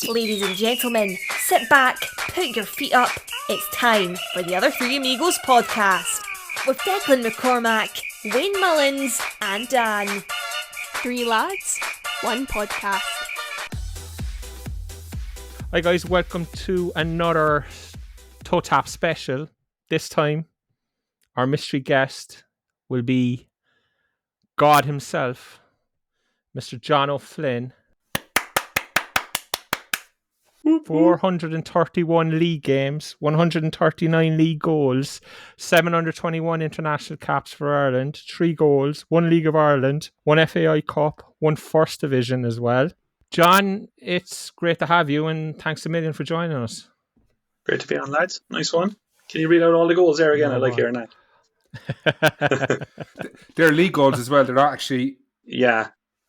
Ladies and gentlemen, sit back, put your feet up. It's time for the Other Three Amigos podcast with Declan McCormack, Wayne Mullins, and Dan. Three lads, one podcast. Hi guys, welcome to another Toe Tap special. This time, our mystery guest will be God himself, Mr. John O'Flynn. 431 league games, 139 league goals, 721 international caps for Ireland, 3 goals, 1 League of Ireland, 1 FAI Cup, 1 First Division as well. John, it's great to have you, and thanks a million for joining us. Great to be on, lads. Nice one. Can you read out all the goals there again? I like hearing that. They're league goals as well. They're not actually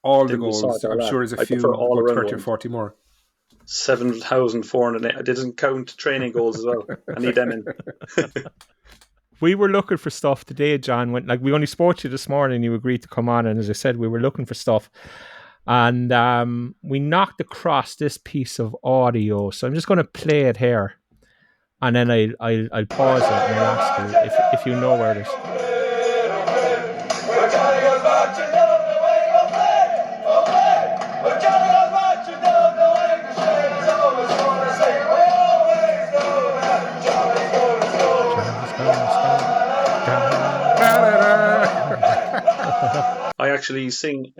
all the goals. I'm sure there's a few, all around 30 or 40 more. 7,400. I didn't count training goals as well. I need them in. We were looking for stuff today, John. We only spoke to you this morning. You agreed to come on, and as I said, we were looking for stuff, and we knocked across this piece of audio. So I'm just going to play it here, and then I'll pause it and I'll ask you if you know where it is. I actually sing.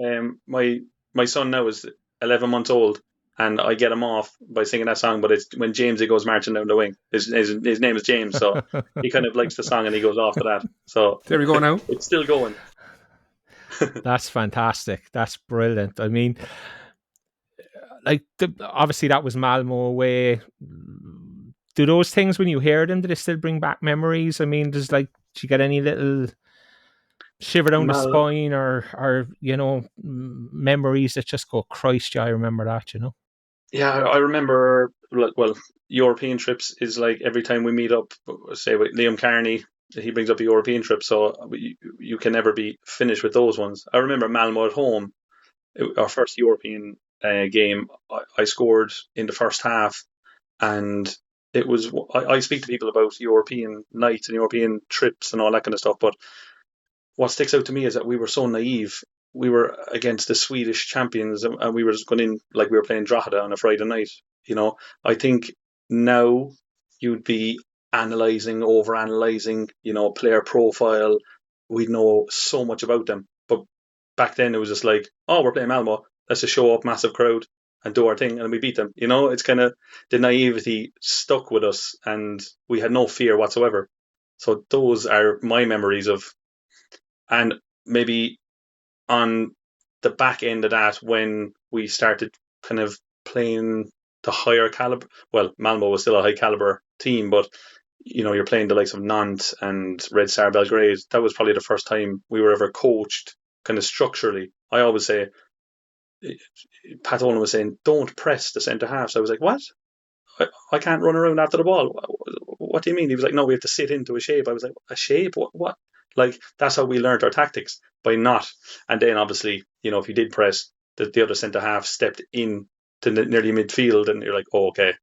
My son now is 11 months old, and I get him off by singing that song. But it's when Jamesy goes marching down the wing. His name is James, so he kind of likes the song and he goes off to that. So there we go now. It's still going. That's fantastic. That's brilliant. I mean, obviously that was Malmo away. Do those things, when you hear them, do they still bring back memories? I mean, do you get any little shiver down the spine or memories that just go, Christ, I remember that, Yeah, I remember, European trips is like every time we meet up, say with Liam Carney, he brings up a European trip, so you can never be finished with those ones. I remember Malmo at home, our first European game, I scored in the first half, and it was, I speak to people about European nights and European trips and all that kind of stuff, but what sticks out to me is that we were so naive. We were against the Swedish champions, and we were just going in like we were playing Drogheda on a Friday night. I think now you'd be overanalyzing, player profile. We'd know so much about them. But back then it was just like, oh, we're playing Malmo. Let's just show up, massive crowd, and do our thing, and we beat them. It's kind of the naivety stuck with us, and we had no fear whatsoever. So those are my memories of. And maybe on the back end of that, when we started kind of playing the higher caliber, well, Malmo was still a high caliber team, but you're playing the likes of Nantes and Red Star Belgrade. That was probably the first time we were ever coached kind of structurally. I always say, Pat Dolan was saying, don't press the centre half. So I was like, what? I can't run around after the ball. What do you mean? He was like, no, we have to sit into a shape. I was like, a shape? What? Like, that's how we learned our tactics, by not. And then, obviously, if you did press, the other centre half stepped in to nearly midfield, and you're like, oh, okay,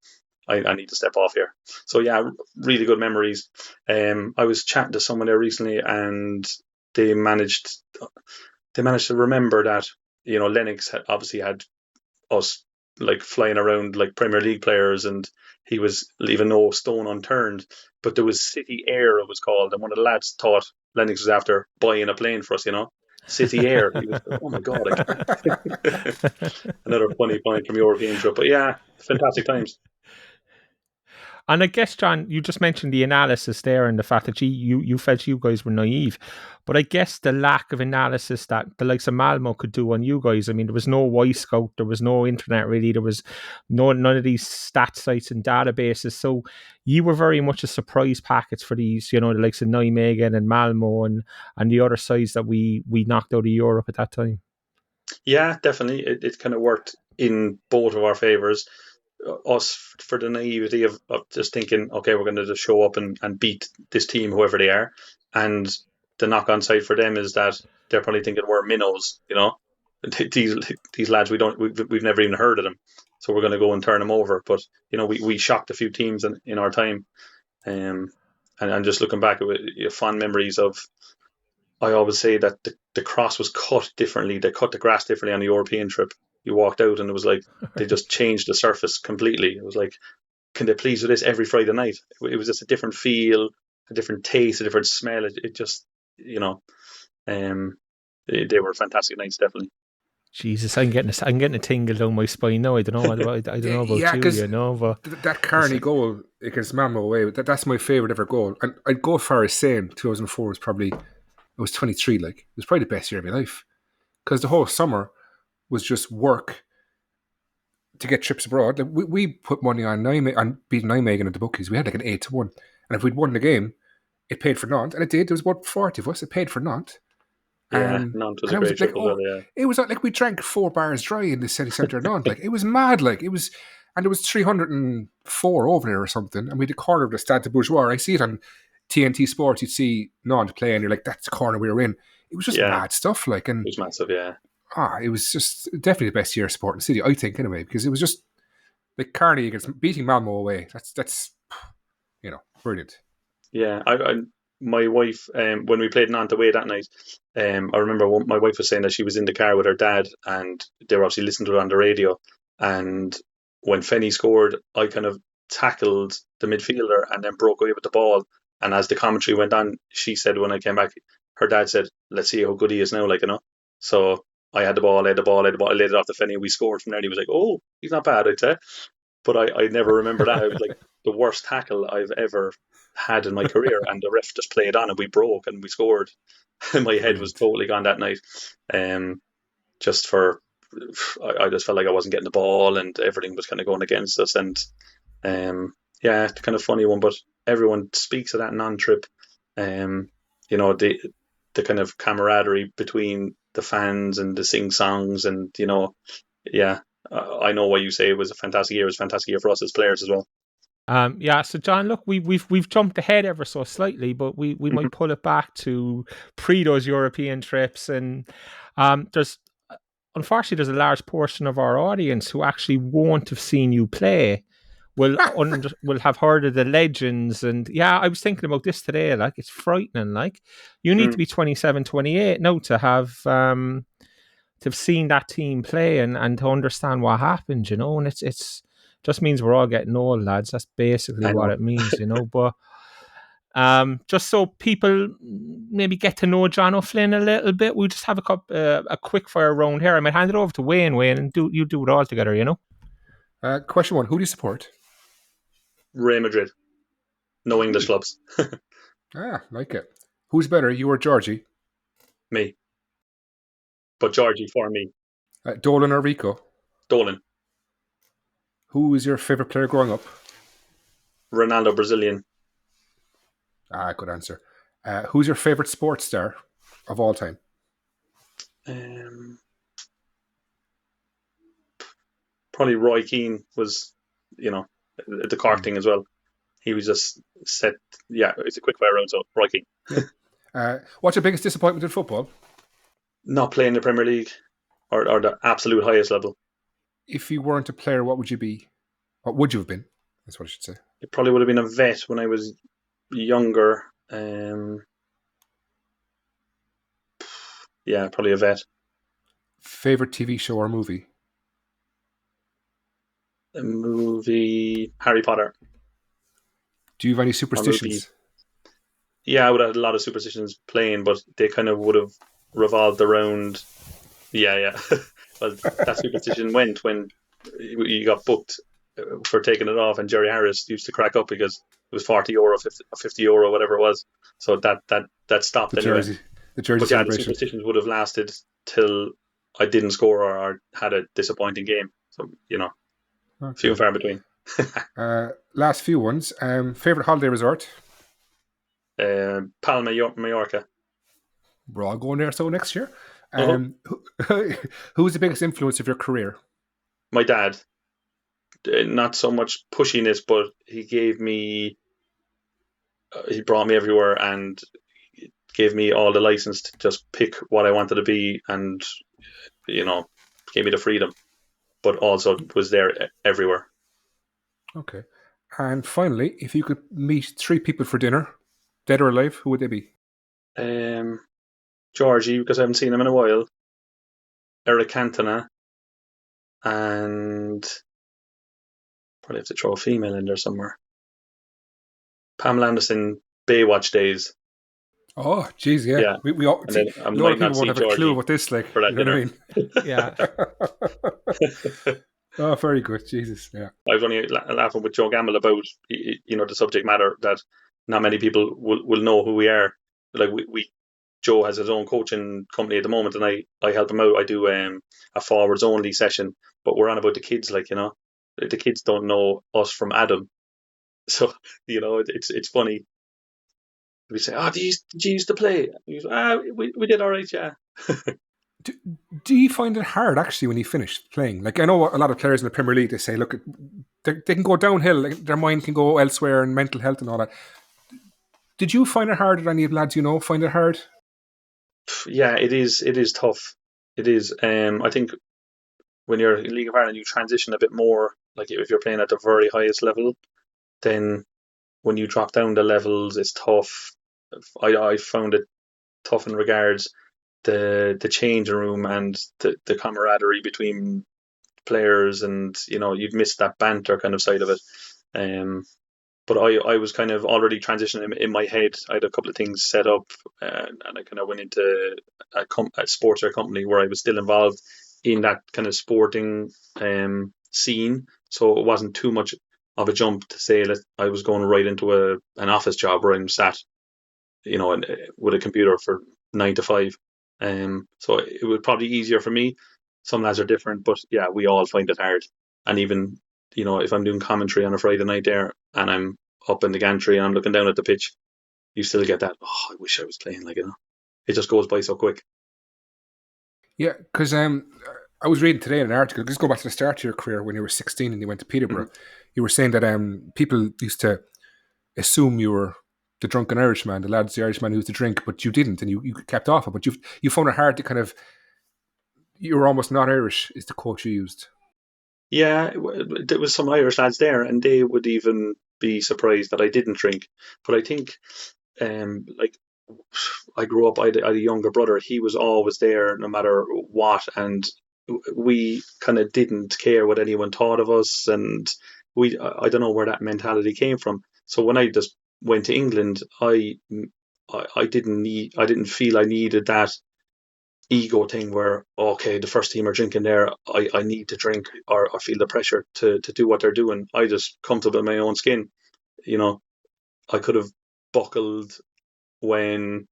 I need to step off here. So, yeah, really good memories. I was chatting to someone there recently, and they managed to remember that, Lennox obviously had us, like, flying around like Premier League players, and he was leaving no stone unturned. But there was City Air, it was called, and one of the lads thought Lennox was after buying a plane for us, City Air. He was like, oh my God. Another funny point from European trip. But yeah, fantastic times. And I guess, John, you just mentioned the analysis there and the fact that you felt you guys were naive. But I guess the lack of analysis that the likes of Malmo could do on you guys, I mean, there was no Y-Scout, there was no internet really, there was none of these stat sites and databases. So you were very much a surprise package for these, the likes of Nijmegen and Malmo and the other sides that we knocked out of Europe at that time. Yeah, definitely. It kind of worked in both of our favours. Us for the naivety of just thinking, okay, we're going to just show up and beat this team, whoever they are. And the knock-on side for them is that they're probably thinking we're minnows, these lads we've never even heard of them, so we're going to go and turn them over. But we shocked a few teams in our time, and just looking back at it, fond memories of. I always say that the cross was cut differently. They cut the grass differently on the European trip. You walked out and it was like they just changed the surface completely. It was like, can they please do this every Friday night? It was just a different feel, a different taste, a different smell. It just, they were fantastic nights, definitely. Jesus, I'm getting a tingle down my spine now. I don't know about you, but that Carney goal against Malmo away, that's my favourite ever goal. And I'd go far as saying 2004 was probably, I was 23, like it was probably the best year of my life, because the whole summer was just work to get trips abroad. Like we put money on beating Nijmegen at the bookies. We had like an 8-1, and if we'd won the game, it paid for Nantes, and it did. There was about 40 of us. It paid for Nantes. Yeah, Nantes was a great trip. It was like we drank 4 bars dry in the city centre of Nantes. Like it was mad. Like it was, and there was 304 over there or something. And we had the corner of the Stade de Bourgeois. I see it on TNT Sports. You'd see Nantes play, and you're like, "That's the corner we were in." It was just mad stuff. Like, and it was massive. Yeah. It was just definitely the best year of sport in the city, I think, anyway, because it was just like Carney against beating Malmo away. That's brilliant. Yeah, my wife, when we played Nantes away that night, I remember my wife was saying that she was in the car with her dad, and they were obviously listening to it on the radio. And when Fenny scored, I kind of tackled the midfielder and then broke away with the ball. And as the commentary went on, she said when I came back, her dad said, "Let's see how good he is now," So I had the ball, I laid it off the Fenny, and we scored from there. And he was like, "Oh, he's not bad," I'd say. But I never remember that. It was like the worst tackle I've ever had in my career, and the ref just played on and we broke and we scored. And my head was totally gone that night. I just felt like I wasn't getting the ball and everything was kind of going against us. And it's kind of funny one, but everyone speaks of that non-trip. The kind of camaraderie between the fans and the sing songs, and I know why you say it was a fantastic year. It was a fantastic year for us as players as well. So John, look, we've jumped ahead ever so slightly, but we might pull it back to pre those European trips, and there's a large portion of our audience who actually won't have seen you play. Will have heard of the legends, and I was thinking about this today. Like, it's frightening. Like, you need to be 27, 28 now to have seen that team play and to understand what happened. And it's just means we're all getting old, lads. That's basically what it means, But just so people maybe get to know John O'Flynn a little bit, we'll just have a quick fire round here. I might hand it over to Wayne, and you do it all together. Question 1: who do you support? Real Madrid. No English clubs. Like it. Who's better, you or Georgie? Me. But Georgie for me. Dolan or Rico? Dolan. Who is your favourite player growing up? Ronaldo, Brazilian. Good answer. Who's your favourite sports star of all time? Probably Roy Keane was, the Cork thing as well. He was just set. Yeah, it's a quick fire round, so Roy Keane. What's your biggest disappointment in football? Not playing the Premier League or the absolute highest level. If you weren't a player, what would you be? What would you have been? That's what I should say. It probably would have been a vet when I was younger. Probably a vet. Favorite TV show or movie? A movie, Harry Potter. Do you have any superstitions? I would have had a lot of superstitions playing, but they kind of would have revolved around. Yeah. Well, that superstition went when you got booked for taking it off, and Jerry Harris used to crack up because it was €40, €50, whatever it was. So that stopped anyway. The jersey celebration. The superstitions would have lasted till I didn't score or had a disappointing game. So, few and far in between. Last few ones. Favorite holiday resort? Palma, Mallorca. We're all going there next year. Who's the biggest influence of your career? My dad. Not so much pushiness, but he brought me everywhere and gave me all the license to just pick what I wanted to be, and gave me the freedom, but also was there everywhere. Okay. And finally, if you could meet 3 people for dinner, dead or alive, who would they be? Georgie, because I haven't seen him in a while. Eric Cantona, and probably have to throw a female in there somewhere. Pamela Anderson, Baywatch days. Oh, geez, yeah. Yeah. We all, And see, then I a lot might of not people won't see have a clue Georgie what this like. for that You know what I Yeah. mean? Oh, very good. Jesus, yeah. I was only laughing with Joe Gamble about the subject matter, that not many people will know who we are. Like we Joe has his own coaching company at the moment, and I help him out. I do a forwards only session, but we're on about the kids. The kids don't know us from Adam, so it's funny. We say, "Oh, did you used to play?" Goes, we did all right, yeah. Do you find it hard actually when you finish playing? Like, I know a lot of players in the Premier League, they say, look, they can go downhill, like, their mind can go elsewhere, and mental health and all that. Did you find it hard? Did any of the lads find it hard? Yeah, it is. It is tough. It is. I think when you're in League of Ireland, you transition a bit more. Like if you're playing at the very highest level, then when you drop down the levels, it's tough. I found it tough in regards the changing room and the camaraderie between players, and you'd miss that banter kind of side of it. But I was kind of already transitioning in my head. I had a couple of things set up, and I kind of went into a sportswear company where I was still involved in that kind of sporting scene. So it wasn't too much of a jump to say that I was going right into an office job where I'm sat, with a computer for 9 to 5. So it was probably easier for me. Some lads are different, but yeah, we all find it hard. And even if I'm doing commentary on a Friday night there and I'm up in the gantry and I'm looking down at the pitch, you still get that, oh, I wish I was playing, it just goes by so quick. Yeah, because I was reading today an article, just go back to the start of your career when you were 16 and you went to Peterborough. Mm-hmm. You were saying that people used to assume you were the drunken Irishman, the Irishman who used to drink, but you didn't, and you kept off it. But you found it hard to you were almost not Irish, is the quote you used. Yeah, there was some Irish lads there, and they would even be surprised that I didn't drink. But I think, I grew up, I had a younger brother. He was always there no matter what, and we kind of didn't care what anyone thought of us, and I don't know where that mentality came from. So when I just went to England, I didn't feel I needed that ego thing where, okay, the first team are drinking there, I need to drink or feel the pressure to do what they're doing. I just comfortable in my own skin. I could have buckled when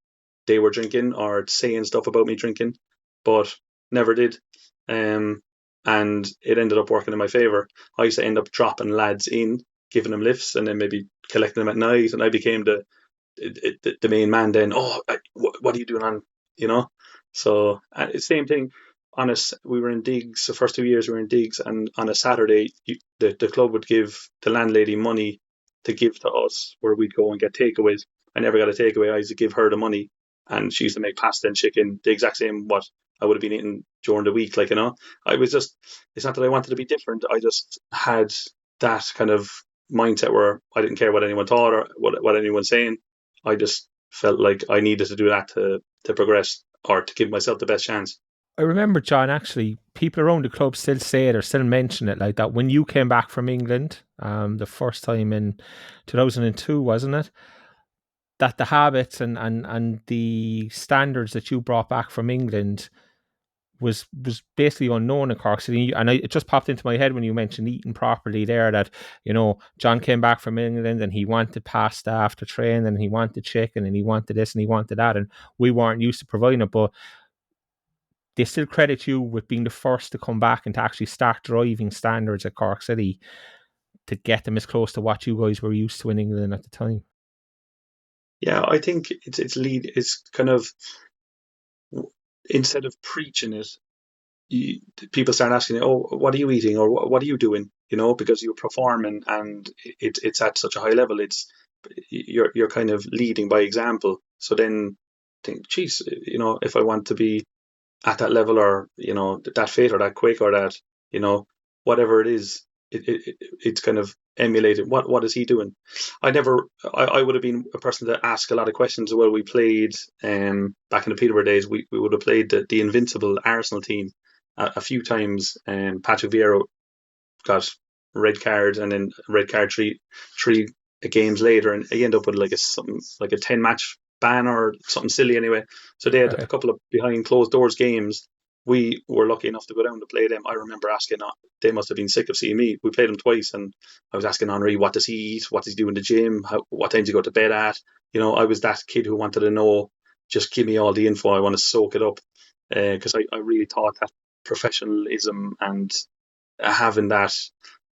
they were drinking or saying stuff about me drinking, but never did. And it ended up working in my favour. I used to end up dropping lads in, giving them lifts, and then maybe collecting them at night, and I became the main man then. Oh, what are you doing on, So same thing. We were in digs. The first 2 years we were in digs, and on a Saturday, the club would give the landlady money to give to us, where we'd go and get takeaways. I never got a takeaway. I used to give her the money, and she used to make pasta and chicken, the exact same what I would have been eating during the week. I was just, it's not that I wanted to be different. I just had that kind of mindset where I didn't care what anyone thought or what anyone's saying. I just felt like I needed to do that to progress or to give myself the best chance. I remember, John, actually, people around the club still say it or still mention it like that. When you came back from England, the first time in 2002, wasn't it? That the habits and the standards that you brought back from England was basically unknown in Cork City. And it just popped into my head when you mentioned eating properly there that, John came back from England and he wanted pasta after training and he wanted chicken and he wanted this and he wanted that. And we weren't used to providing it, but they still credit you with being the first to come back and to actually start driving standards at Cork City to get them as close to what you guys were used to in England at the time. Yeah, I think it's kind of, instead of preaching it, people start asking, oh, what are you eating or what are you doing? Because you're performing and it's at such a high level. You're kind of leading by example. So then think, geez, if I want to be at that level, or that fit or that quick or that whatever it is, it's kind of emulated. What is he doing? I would have been a person to ask a lot of questions. Well, we played back in the Peterborough days. We would have played the invincible Arsenal team a few times. Patrick Vieira got red card, and then red card three games later, and he ended up with something like a 10-match ban or something silly anyway. So they had a couple of behind closed doors games. We were lucky enough to go down to play them. I remember asking, they must have been sick of seeing me. We played them twice, and I was asking Henri, what does he eat? What does he do in the gym? What time does he go to bed at? I was that kid who wanted to know, just give me all the info. I want to soak it up, because I really thought that professionalism and having that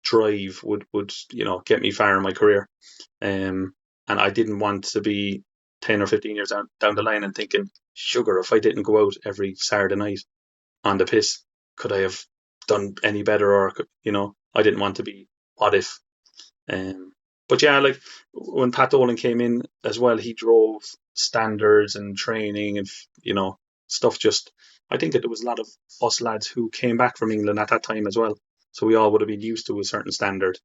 drive would get me far in my career. And I didn't want to be 10 or 15 years down the line and thinking, sugar, if I didn't go out every Saturday night on the piss, could I have done any better? Or I didn't want to be what if. But yeah, like when Pat Dolan came in as well, he drove standards and training and stuff. Just I think that there was a lot of us lads who came back from England at that time as well, so we all would have been used to a certain standard.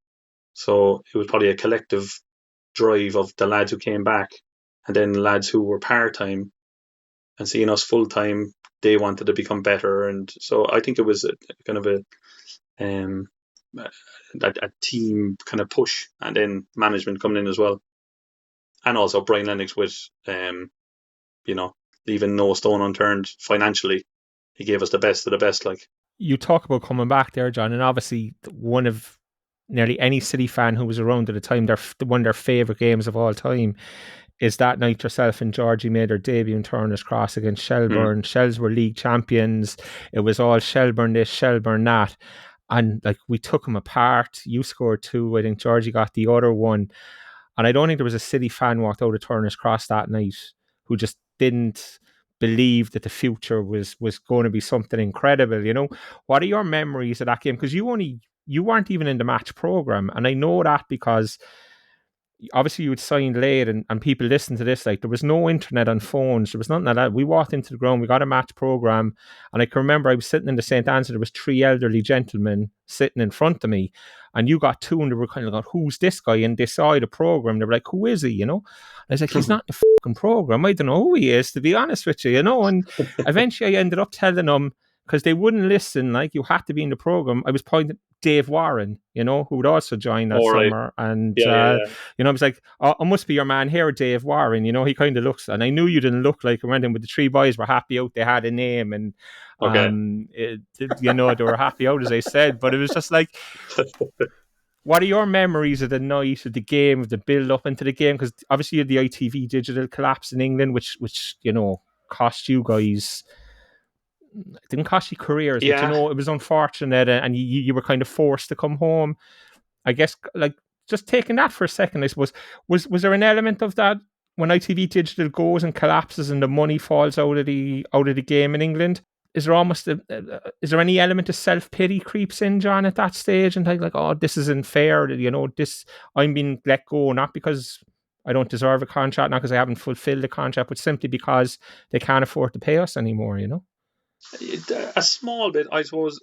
So it was probably a collective drive of the lads who came back, and then the lads who were part-time and seeing us full-time, they wanted to become better. And so I think it was kind of a team kind of push, and then management coming in as well. And also Brian Lennox with, leaving no stone unturned financially. He gave us the best of the best. Like, you talk about coming back there, John, and obviously one of nearly any City fan who was around at the time, one of their favourite games of all time is that night yourself and Georgie made their debut in Turner's Cross against Shelburne. Shels were league champions. It was all Shelburne this, Shelburne that. And like, we took them apart. You scored 2. I think Georgie got the other one. And I don't think there was a City fan walked out of Turner's Cross that night who just didn't believe that the future was going to be something incredible. What are your memories of that game? Because you weren't even in the match program, and I know that because obviously you had signed late, and people listen to this, like, there was no internet on phones, there was nothing like that. We walked into the ground, we got a match program, and I can remember I was sitting in the St. Anne's, and there was 3 elderly gentlemen sitting in front of me, and you got 2, and they were kind of like, who's this guy? And they saw the program, they were like, who is he? And I was like, he's not in the fucking program, I don't know who he is, to be honest with you. And eventually I ended up telling them, because they wouldn't listen, like, you had to be in the program. I was pointing Dave Warren, who would also join that summer. And, I was like, oh, it must be your man here, Dave Warren. He kind of looks, and I knew you didn't look like him. But the 3 boys were happy out. They had a name, and, they were happy out, as I said. But it was just like, what are your memories of the night, of the game, of the build up into the game? Because obviously you had the ITV digital collapse in England, which cost you guys... It didn't cost you careers, but it was unfortunate, and you were kind of forced to come home. I guess, like, just taking that for a second, I suppose, was there an element of that when ITV Digital goes and collapses and the money falls out of the game in England? Is there almost is there any element of self-pity creeps in, John, at that stage, and like, oh, this isn't fair, this, I'm being let go, not because I don't deserve a contract, not because I haven't fulfilled the contract, but simply because they can't afford to pay us anymore, A small bit, I suppose.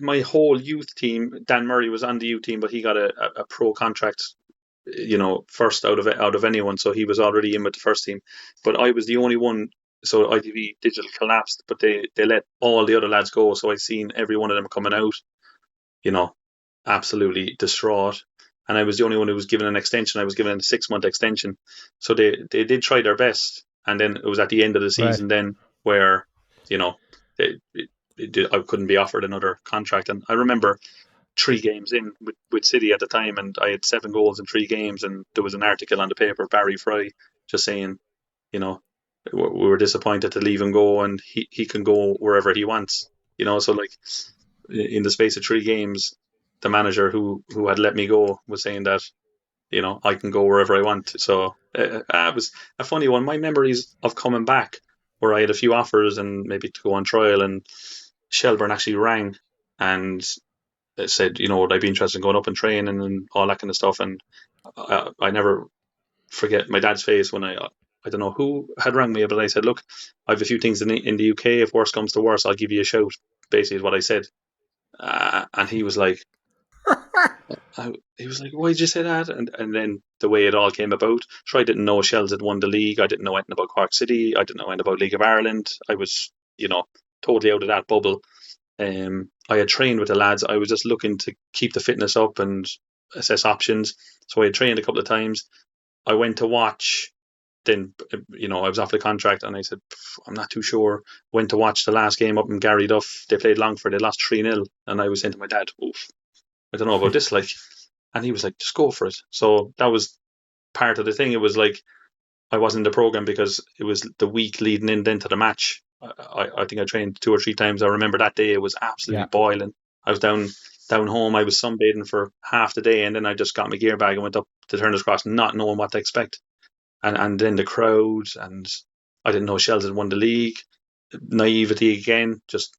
My whole youth team, Dan Murray was on the youth team, but he got a pro contract, first out of anyone, so he was already in with the first team. But I was the only one. So ITV Digital collapsed, but they let all the other lads go. So I seen every one of them coming out, absolutely distraught. And I was the only one who was given an extension. I was given a 6-month extension. So they did try their best, and then it was at the end of the season then where I couldn't be offered another contract. And I remember 3 games in with City at the time, and I had 7 goals in 3 games, and there was an article on the paper, Barry Fry, just saying, we were disappointed to leave him go, and he can go wherever he wants. So like in the space of 3 games, the manager who had let me go was saying that, I can go wherever I want. So it was a funny one. My memories of coming back, where I had a few offers and maybe to go on trial, and Shelburne actually rang and said, would I be interested in going up and training and all that kind of stuff. And I never forget my dad's face when I I don't know who had rang me, but I said, look, I have a few things in the UK. If worse comes to worse, I'll give you a shout. Basically, is what I said. And he was like, why did you say that? And then the way it all came about. Sure, I didn't know Shels had won the league. I didn't know anything about Cork City. I didn't know anything about League of Ireland. I was, totally out of that bubble. I had trained with the lads. I was just looking to keep the fitness up and assess options. So I had trained a couple of times. I went to watch. Then, I was off the contract and I said, I'm not too sure. Went to watch the last game up in Gary Duff. They played Longford. They lost 3-0. And I was saying to my dad, oof, I don't know about this. And he was like, just go for it. So that was part of the thing. It was like, I wasn't in the program because it was the week leading in then to the match. I think I trained 2 or 3 times. I remember that day it was absolutely boiling. I was down home. I was sunbathing for half the day, and then I just got my gear bag and went up to Turner's Cross, not knowing what to expect. And then the crowd, and I didn't know Shels had won the league. Naivety again, just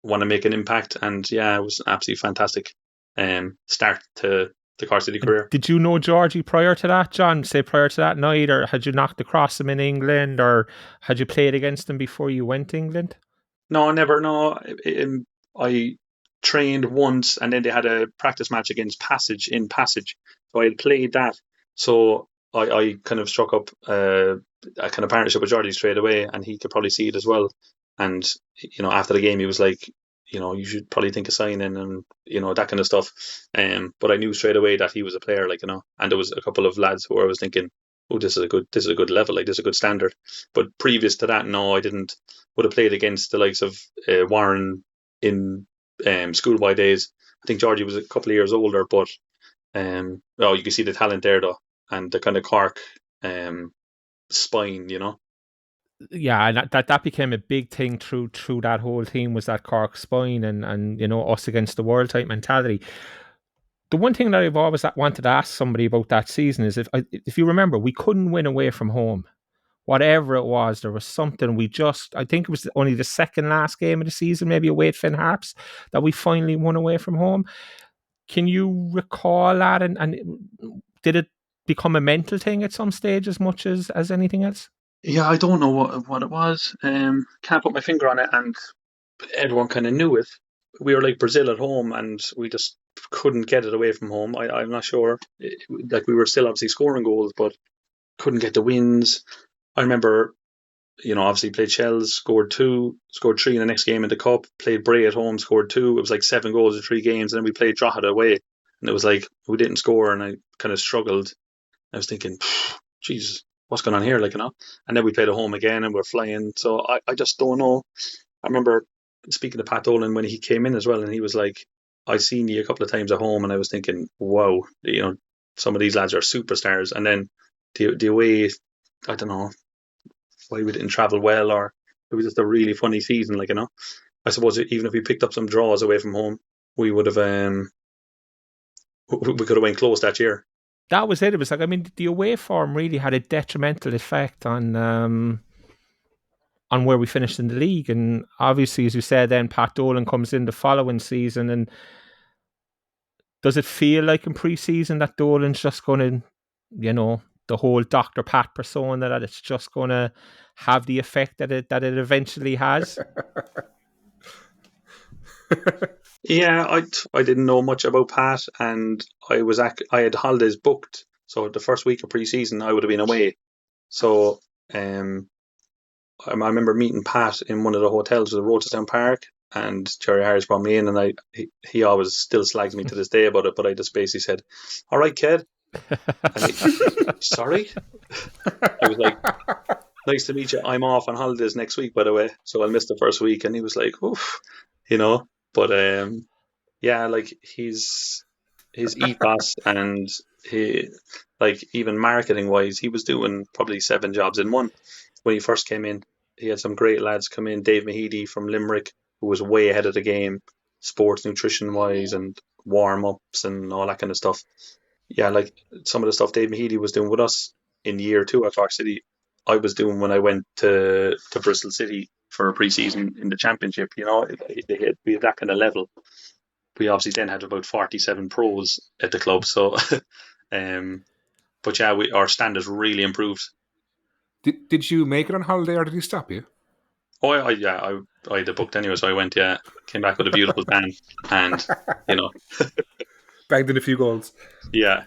want to make an impact. And yeah, it was an absolutely fantastic start to the Cork City career. Did you know Georgie prior to that, John? Say prior to that night, or had you knocked across him in England, or had you played against him before you went to England? No, never. No, I trained once, and then they had a practice match against Passage in Passage. So I had played that. So I kind of struck up a kind of partnership with Georgie straight away, and he could probably see it as well. And after the game, he was like, you should probably think of signing and, that kind of stuff. But I knew straight away that he was a player, and there was a couple of lads who I was thinking, oh, this is a good level, this is a good standard. But previous to that, no, I didn't. Would have played against the likes of Warren in schoolboy days. I think Georgie was a couple of years older, but you can see the talent there though, and the kind of Cork spine, Yeah, and that became a big thing through that whole team, was that Cork spine and us against the world type mentality. The one thing that I've always wanted to ask somebody about that season is if you remember, we couldn't win away from home. Whatever it was, there was something I think it was only the second last game of the season, maybe away at Finn Harps, that we finally won away from home. Can you recall that? And did it become a mental thing at some stage as much as anything else? Yeah, I don't know what it was. Can't put my finger on it, and everyone kind of knew it. We were like Brazil at home, and we just couldn't get it away from home. I'm not sure. We were still obviously scoring goals, but couldn't get the wins. I remember, obviously played Shels, scored 2, scored 3 in the next game in the Cup, played Bray at home, scored 2. It was like 7 goals in 3 games, and then we played Drogheda away, and it was like we didn't score, and I kind of struggled. I was thinking, Jesus, what's going on here, And then we played at home again, and we're flying. So I just don't know. I remember speaking to Pat Dolan when he came in as well, and he was like, I seen you a couple of times at home, and I was thinking, wow, some of these lads are superstars. And then the way, I don't know why we didn't travel well, or it was just a really funny season, I suppose even if we picked up some draws away from home, we would have we could have went close that year. That was it. It was the away form really had a detrimental effect on where we finished in the league. And obviously, as you said, then Pat Dolan comes in the following season. And does it feel like in pre-season that Dolan's just going to, the whole Dr. Pat persona, that it's just going to have the effect that it eventually has? Yeah, I didn't know much about Pat, and I had holidays booked. So the first week of pre-season, I would have been away. So I remember meeting Pat in one of the hotels at the Rochestown Park, and Jerry Harris brought me in, and he always still slags me to this day about it, but I just basically said, all right, kid. Sorry? I was like, nice to meet you. I'm off on holidays next week, by the way, so I'll miss the first week. And he was like, oof, But his ethos and he, even marketing wise, he was doing probably 7 jobs in one. When he first came in, he had some great lads come in. Dave Mahedy from Limerick, who was way ahead of the game, sports nutrition wise and warm ups and all that kind of stuff. Yeah, some of the stuff Dave Mahedy was doing with us in year 2 at Cork City, I was doing when I went to Bristol City for a pre-season in the championship. We had that kind of level. We obviously then had about 47 pros at the club. So, but yeah, our standards really improved. Did you make it on holiday or did he stop you? Oh, I had it booked anyway, so I went. Yeah, came back with a beautiful tan, and Banged in a few goals. yeah,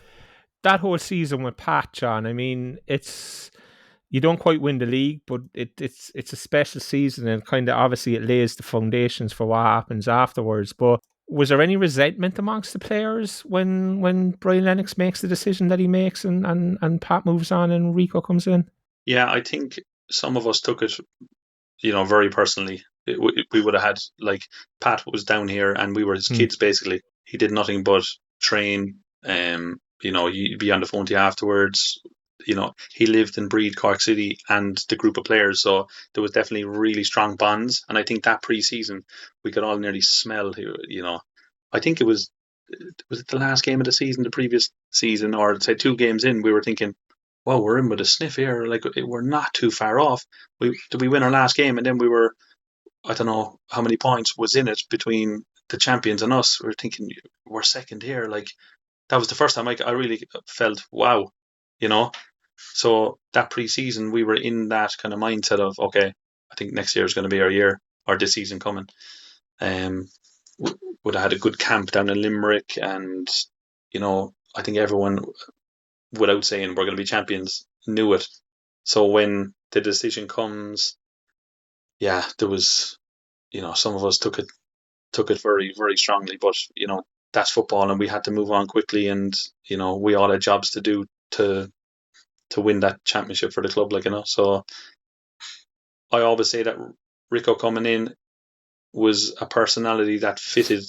That whole season with Pat, John, I mean, you don't quite win the league, but it's a special season, and kind of obviously it lays the foundations for what happens afterwards. But was there any resentment amongst the players when Brian Lennox makes the decision that he makes and Pat moves on and Rico comes in? yeah. I think some of us took it, very personally. We would have had, like, Pat was down here, and we were his kids basically. He did nothing but train. You'd be on the phone to you afterwards. He lived and breathed Cork City and the group of players, so there was definitely really strong bonds. And I think that pre-season, we could all nearly smell. I think it was it the last game of the season, the previous season, or say 2 games in, we were thinking, well, we're in with a sniff here. Like, we're not too far off. Did we win our last game? And then we were, I don't know how many points was in it between the champions and us. We were thinking, we're second here. Like, that was the first time I really felt, wow, So that pre-season, we were in that kind of mindset of, okay, I think next year is going to be our year, or this season coming. Would have had a good camp down in Limerick, and I think everyone, without saying we're going to be champions, knew it. So when the decision comes, yeah, there was, some of us took it very, very strongly, but that's football, and we had to move on quickly, and we all had jobs to do to win that championship for the club, So I always say that Rico coming in was a personality that fitted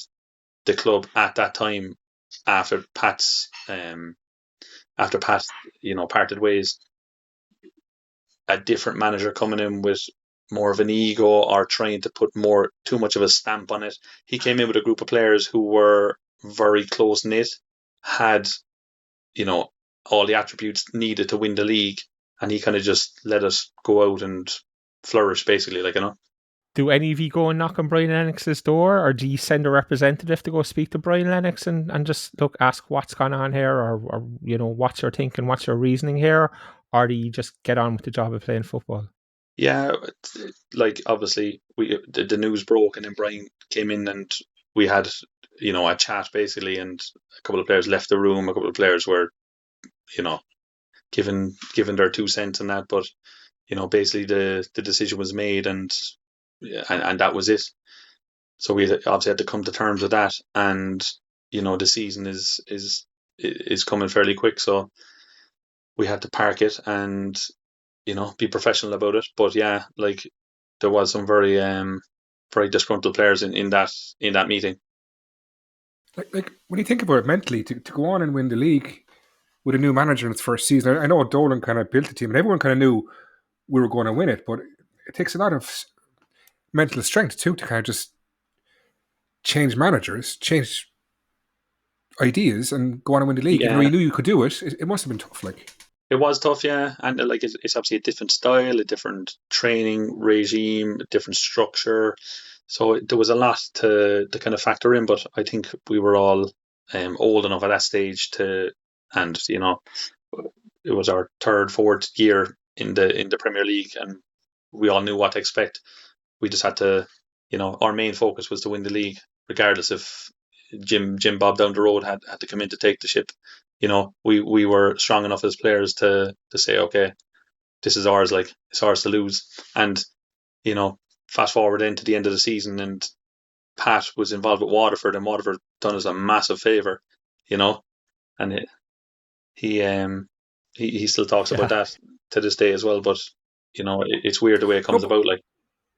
the club at that time after Pat, parted ways. A different manager coming in with more of an ego or trying to put too much of a stamp on it. He came in with a group of players who were very close knit, had, all the attributes needed to win the league, and he kind of just let us go out and flourish, basically, Do any of you go and knock on Brian Lennox's door, or do you send a representative to go speak to Brian Lennox and just ask what's gone on here, or what's your thinking, what's your reasoning here, or do you just get on with the job of playing football? Yeah, obviously the news broke, and then Brian came in, and we had a chat basically, and a couple of players left the room, a couple of players were given their 2 cents on that, but basically the decision was made, and that was it. So we obviously had to come to terms with that, and the season is coming fairly quick, so we had to park it and be professional about it. But yeah, there was some very very disgruntled players in that meeting. Like when you think about it mentally, to go on and win the league with a new manager in its first season, I know Dolan kind of built the team, and everyone kind of knew we were going to win it, but it takes a lot of mental strength too to kind of just change managers, change ideas, and go on and win the league. Yeah. Even though you knew you could do it, it must have been tough. It was tough, yeah, and it's obviously a different style, a different training regime, a different structure. So there was a lot to kind of factor in, but I think we were all old enough at that stage and it was our 3rd, 4th year in the Premier League, and we all knew what to expect. We just had to, our main focus was to win the league, regardless if Jim Bob down the road had to come in to take the ship. We were strong enough as players to say, okay, this is ours, it's ours to lose. And fast forward into the end of the season, and Pat was involved with Waterford, and Waterford done us a massive favour, and he still talks about that to this day as well. But it's weird the way it comes about.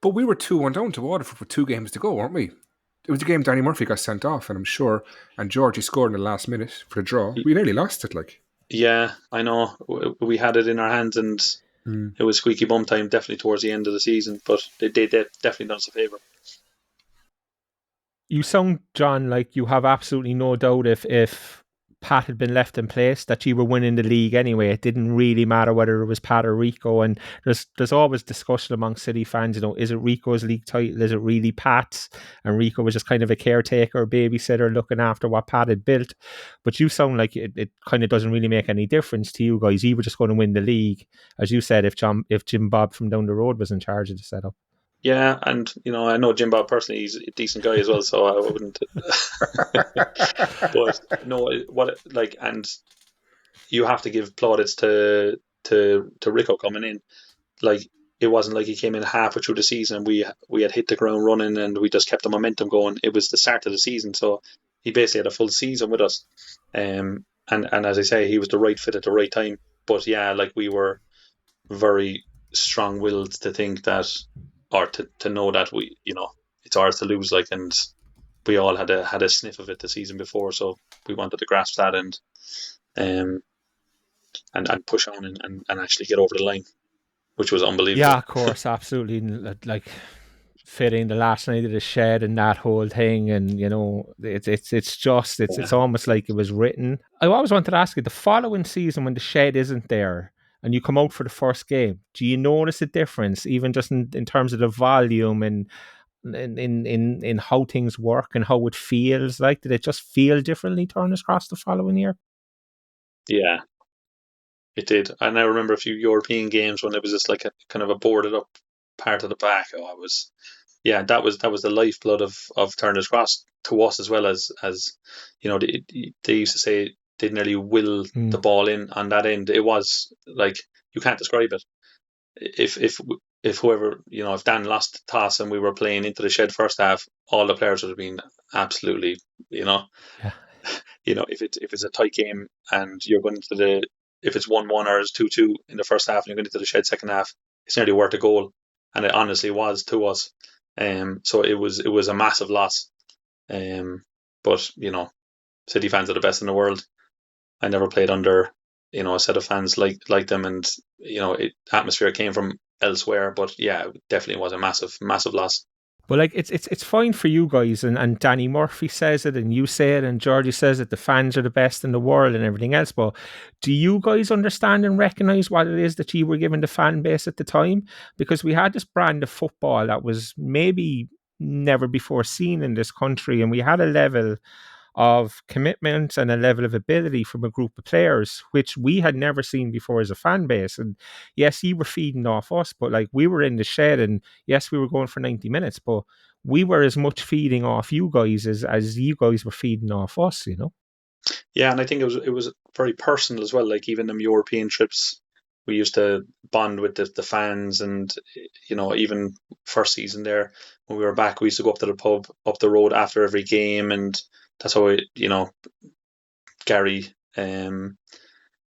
But we were 2-1 down to Waterford with 2 games to go, weren't we? It was the game Danny Murphy got sent off, and I'm sure, and Georgie scored in the last minute for the draw. We nearly lost it, Yeah, I know. We had it in our hands, and it was squeaky bum time definitely towards the end of the season, but they definitely done us a favour. You sound, John, like you have absolutely no doubt if Pat had been left in place, that you were winning the league anyway. It didn't really matter whether it was Pat or Rico. And there's always discussion among City fans, is it Rico's league title? Is it really Pat's? And Rico was just kind of a caretaker, babysitter, looking after what Pat had built. But you sound like it kind of doesn't really make any difference to you guys. You were just going to win the league, as you said, if Jim Bob from down the road was in charge of the setup. Yeah, and I know Jim Bob personally. He's a decent guy as well, so I wouldn't. But no, and you have to give plaudits to Rico coming in. Like, it wasn't like he came in halfway through the season and we had hit the ground running and we just kept the momentum going. It was the start of the season, so he basically had a full season with us. And as I say, he was the right fit at the right time. But yeah, like, we were very strong-willed to think that, or to know that it's ours to lose, like, and we all had a sniff of it the season before, so we wanted to grasp that and push on and actually get over the line, which was unbelievable. Yeah, of course, absolutely. Like, fitting the last night of the shed and that whole thing, and it's almost like it was written. I always wanted to ask you, the following season when the shed isn't there and you come out for the first game, do you notice a difference, even just in terms of the volume and in how things work and how it feels? Like, did it just feel differently Turner's Cross the following year? Yeah, it did. And I remember a few European games when it was just like a kind of a boarded up part of the back. That was the lifeblood of Turner's Cross to us, as well as they used to say they nearly will the ball in on that end. It was like, you can't describe it. If whoever, if Dan lost the toss and we were playing into the shed first half, all the players would have been absolutely, Yeah. If it's a tight game and you're going into if it's 1-1 or it's 2-2 in the first half and you're going into the shed second half, it's nearly worth a goal, and it honestly was to us. So it was a massive loss. But City fans are the best in the world. I never played under a set of fans like them, and atmosphere came from elsewhere. But yeah, it definitely was a massive loss. But like, it's fine for you guys, and Danny Murphy says it, and you say it, and Georgie says it. The fans are the best in the world, and everything else. But do you guys understand and recognise what it is that you were giving the fan base at the time? Because we had this brand of football that was maybe never before seen in this country, and we had a level of commitment and a level of ability from a group of players which we had never seen before as a fan base. And yes, you were feeding off us, but like, we were in the shed, and yes, we were going for 90 minutes, but we were as much feeding off you guys as you guys were feeding off us, Yeah, and I think it was very personal as well. Like, even them European trips, we used to bond with the fans, and even first season there when we were back, we used to go up to the pub up the road after every game, and that's how Gary, one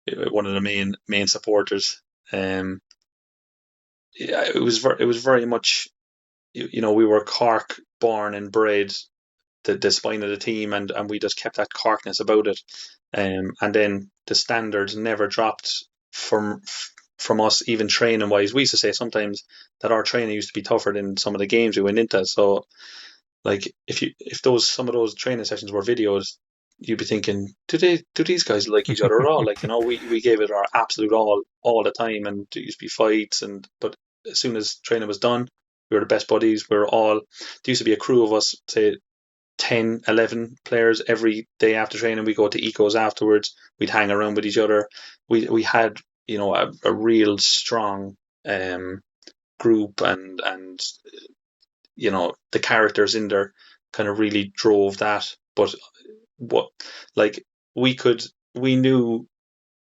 of the main supporters, it was very much, we were Cork born and bred, the spine of the team, and we just kept that Corkness about it, and then the standards never dropped from us, even training wise. We used to say sometimes that our training used to be tougher than some of the games we went into. So, like, if some of those training sessions were videos, you'd be thinking, do these guys like each other at all? Like, we gave it our absolute all the time, and there used to be fights, but as soon as training was done, we were the best buddies. There used to be a crew of us, say 10, 11 players every day after training. We go to Ecos afterwards. We'd hang around with each other. We had a real strong group, and the characters in there kind of really drove that. But we knew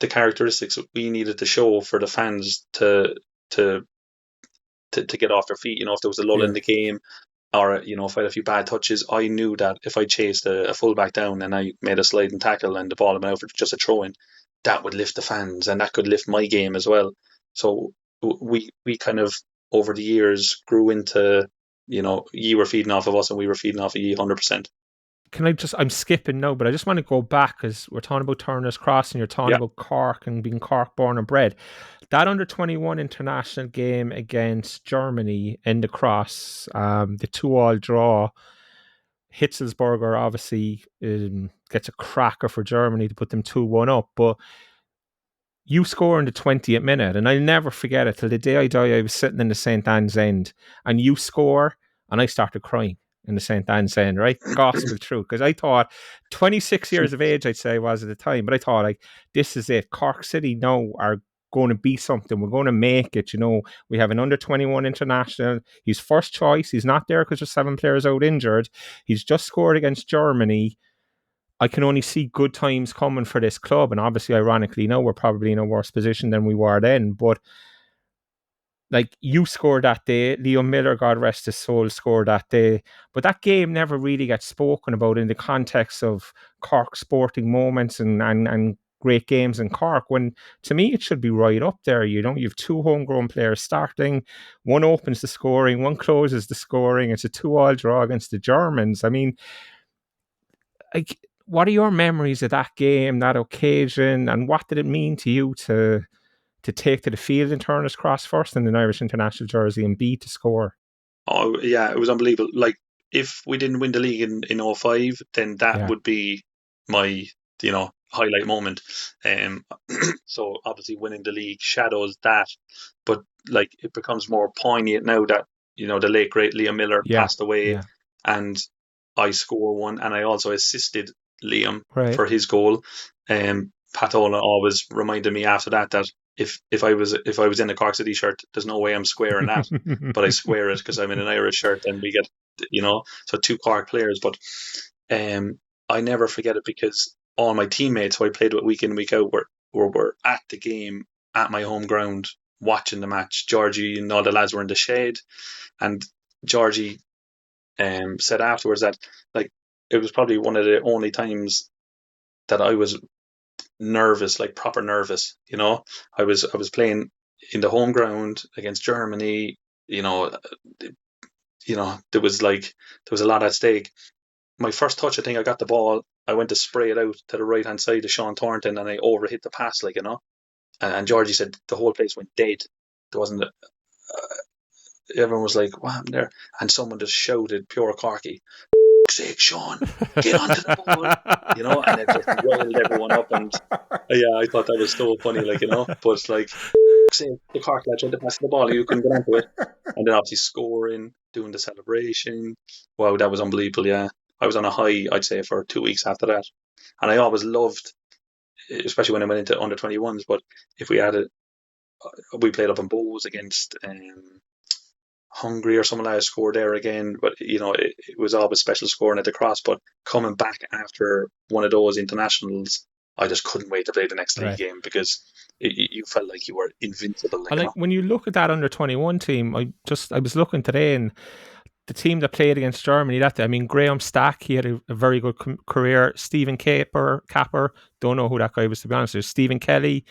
the characteristics we needed to show for the fans to get off their feet. If there was a lull in the game, or if I had a few bad touches, I knew that if I chased a fullback down and I made a sliding tackle and the ball went out for just a throw in, that would lift the fans, and that could lift my game as well. So we kind of, over the years, grew into, you were feeding off of us and we were feeding off of you 100%. I'm skipping now, but I just want to go back, because we're talking about Turner's Cross and you're talking about Cork and being Cork born and bred. That under-21 international game against Germany in the Cross, the 2-2 draw, Hitzelsberger obviously gets a cracker for Germany to put them 2-1 up, but you score in the 20th minute, and I'll never forget it till the day I die. I was sitting in the St. Anne's End, and you score, and I started crying in the St. Anne's End, right? Gospel truth, because I thought, 26 years of age, I'd say I was at the time, but I thought, like, this is it. Cork City now are going to be something. We're going to make it. We have an under-21 international. He's first choice. He's not there because there's 7 players out injured. He's just scored against Germany. I can only see good times coming for this club. And obviously, ironically, now we're probably in a worse position than we were then. But like, you scored that day. Leo Miller, God rest his soul, scored that day. But that game never really gets spoken about in the context of Cork sporting moments and great games in Cork, when to me it should be right up there. You have 2 homegrown players starting. One opens the scoring, one closes the scoring. It's a 2-2 draw against the Germans. I mean, like, what are your memories of that game, that occasion, and what did it mean to you to take to the field in Turner's Cross first in an Irish international jersey and B, to score? Oh, yeah, it was unbelievable. Like, if we didn't win the league in 05, then that would be my, highlight moment. So obviously winning the league shadows that, but like, it becomes more poignant now that, the late great Liam Miller passed away, and I score one, and I also assisted Liam for his goal. Pat Dolan always reminded me after that if I was in a Cork City shirt, there's no way I'm squaring that, but I square it because I'm in an Irish shirt, and we get, so 2 Cork players. But I never forget it, because all my teammates who I played with week in, week out were at the game at my home ground watching the match. Georgie and all the lads were in the shed, and Georgie said afterwards that, like, it was probably one of the only times that I was nervous, like proper nervous. I was playing in the home ground against Germany. There was a lot at stake. My first touch, I think I got the ball. I went to spray it out to the right hand side to Sean Thornton, and I overhit the pass, and Georgie said the whole place went dead. There wasn't everyone was like, what happened there? And someone just shouted, pure Corky, sake, Sean, get onto the ball, and it just rolled everyone up. And I thought that was so funny, but it's like, sake, the Cork lad tried to pass the ball, you couldn't get onto it. And then obviously scoring, doing the celebration. Wow, that was unbelievable. Yeah, I was on a high, I'd say, for 2 weeks after that. And I always loved, especially when I went into under 21s, but if we played up in Bowes against Hungary or someone else, scored there again, but it was always special scoring at the Cross. But coming back after one of those internationals, I just couldn't wait to play the next league game, because you felt like you were invincible. When you look at that under 21 team, I was looking today, and the team that played against Germany that day, I mean, Graham Stack, he had a very good career. Stephen Capper, don't know who that guy was, to be honest. There's Stephen Kelly,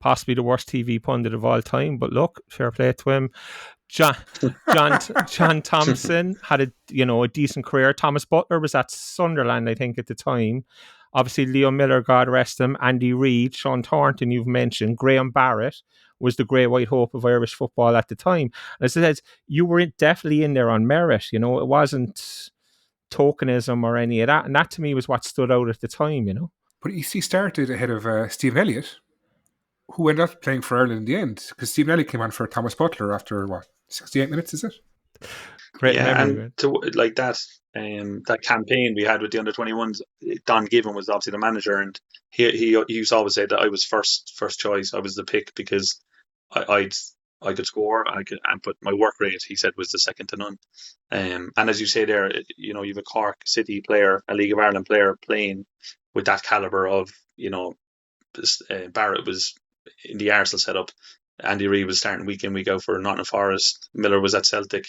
possibly the worst TV pundit of all time, but look, fair play to him. John Thompson had a decent career. Thomas Butler was at Sunderland, I think, at the time. Obviously, Leo Miller, God rest him, Andy Reid, Sean Thornton, you've mentioned. Graham Barrett was the great white hope of Irish football at the time. And as I said, you were definitely in there on merit. It wasn't tokenism or any of that. And that, to me, was what stood out at the time, But he started ahead of Stephen Elliott, who ended up playing for Ireland in the end, because Stephen Elliott came on for Thomas Butler after 68 minutes, is it? Great memory. And to, like, that campaign we had with the under 21s, Don Given was obviously the manager, and he used to always say that I was first choice. I was the pick because I could score, but my work rate, he said, was the second to none. And as you say there, you have a Cork City player, a League of Ireland player playing with that caliber of, Barrett was in the Arsenal setup. Andy Reid was starting week in, week out for Nottingham Forest. Miller was at Celtic.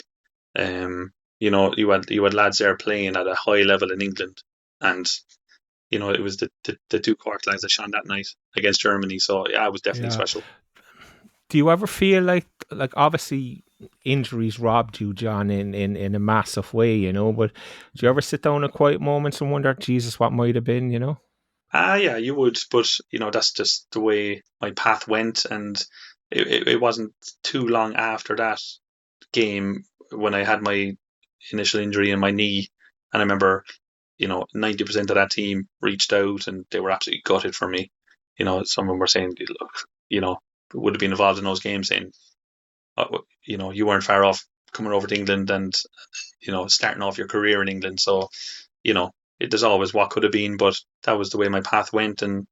You had lads there playing at a high level in England, and it was the 2 Cork lads that shone that night against Germany. So yeah, it was definitely special. Do you ever feel like obviously injuries robbed you, John, in a massive way, but do you ever sit down at quiet moments and wonder, Jesus, what might have been, Yeah, you would, but that's just the way my path went, and it wasn't too long after that game when I had my initial injury in my knee, And I remember, 90% of that team reached out and they were absolutely gutted for me. Some of them were saying, look, would have been involved in those games saying, you weren't far off coming over to England and, starting off your career in England. So, there's always what could have been, but that was the way my path went. And,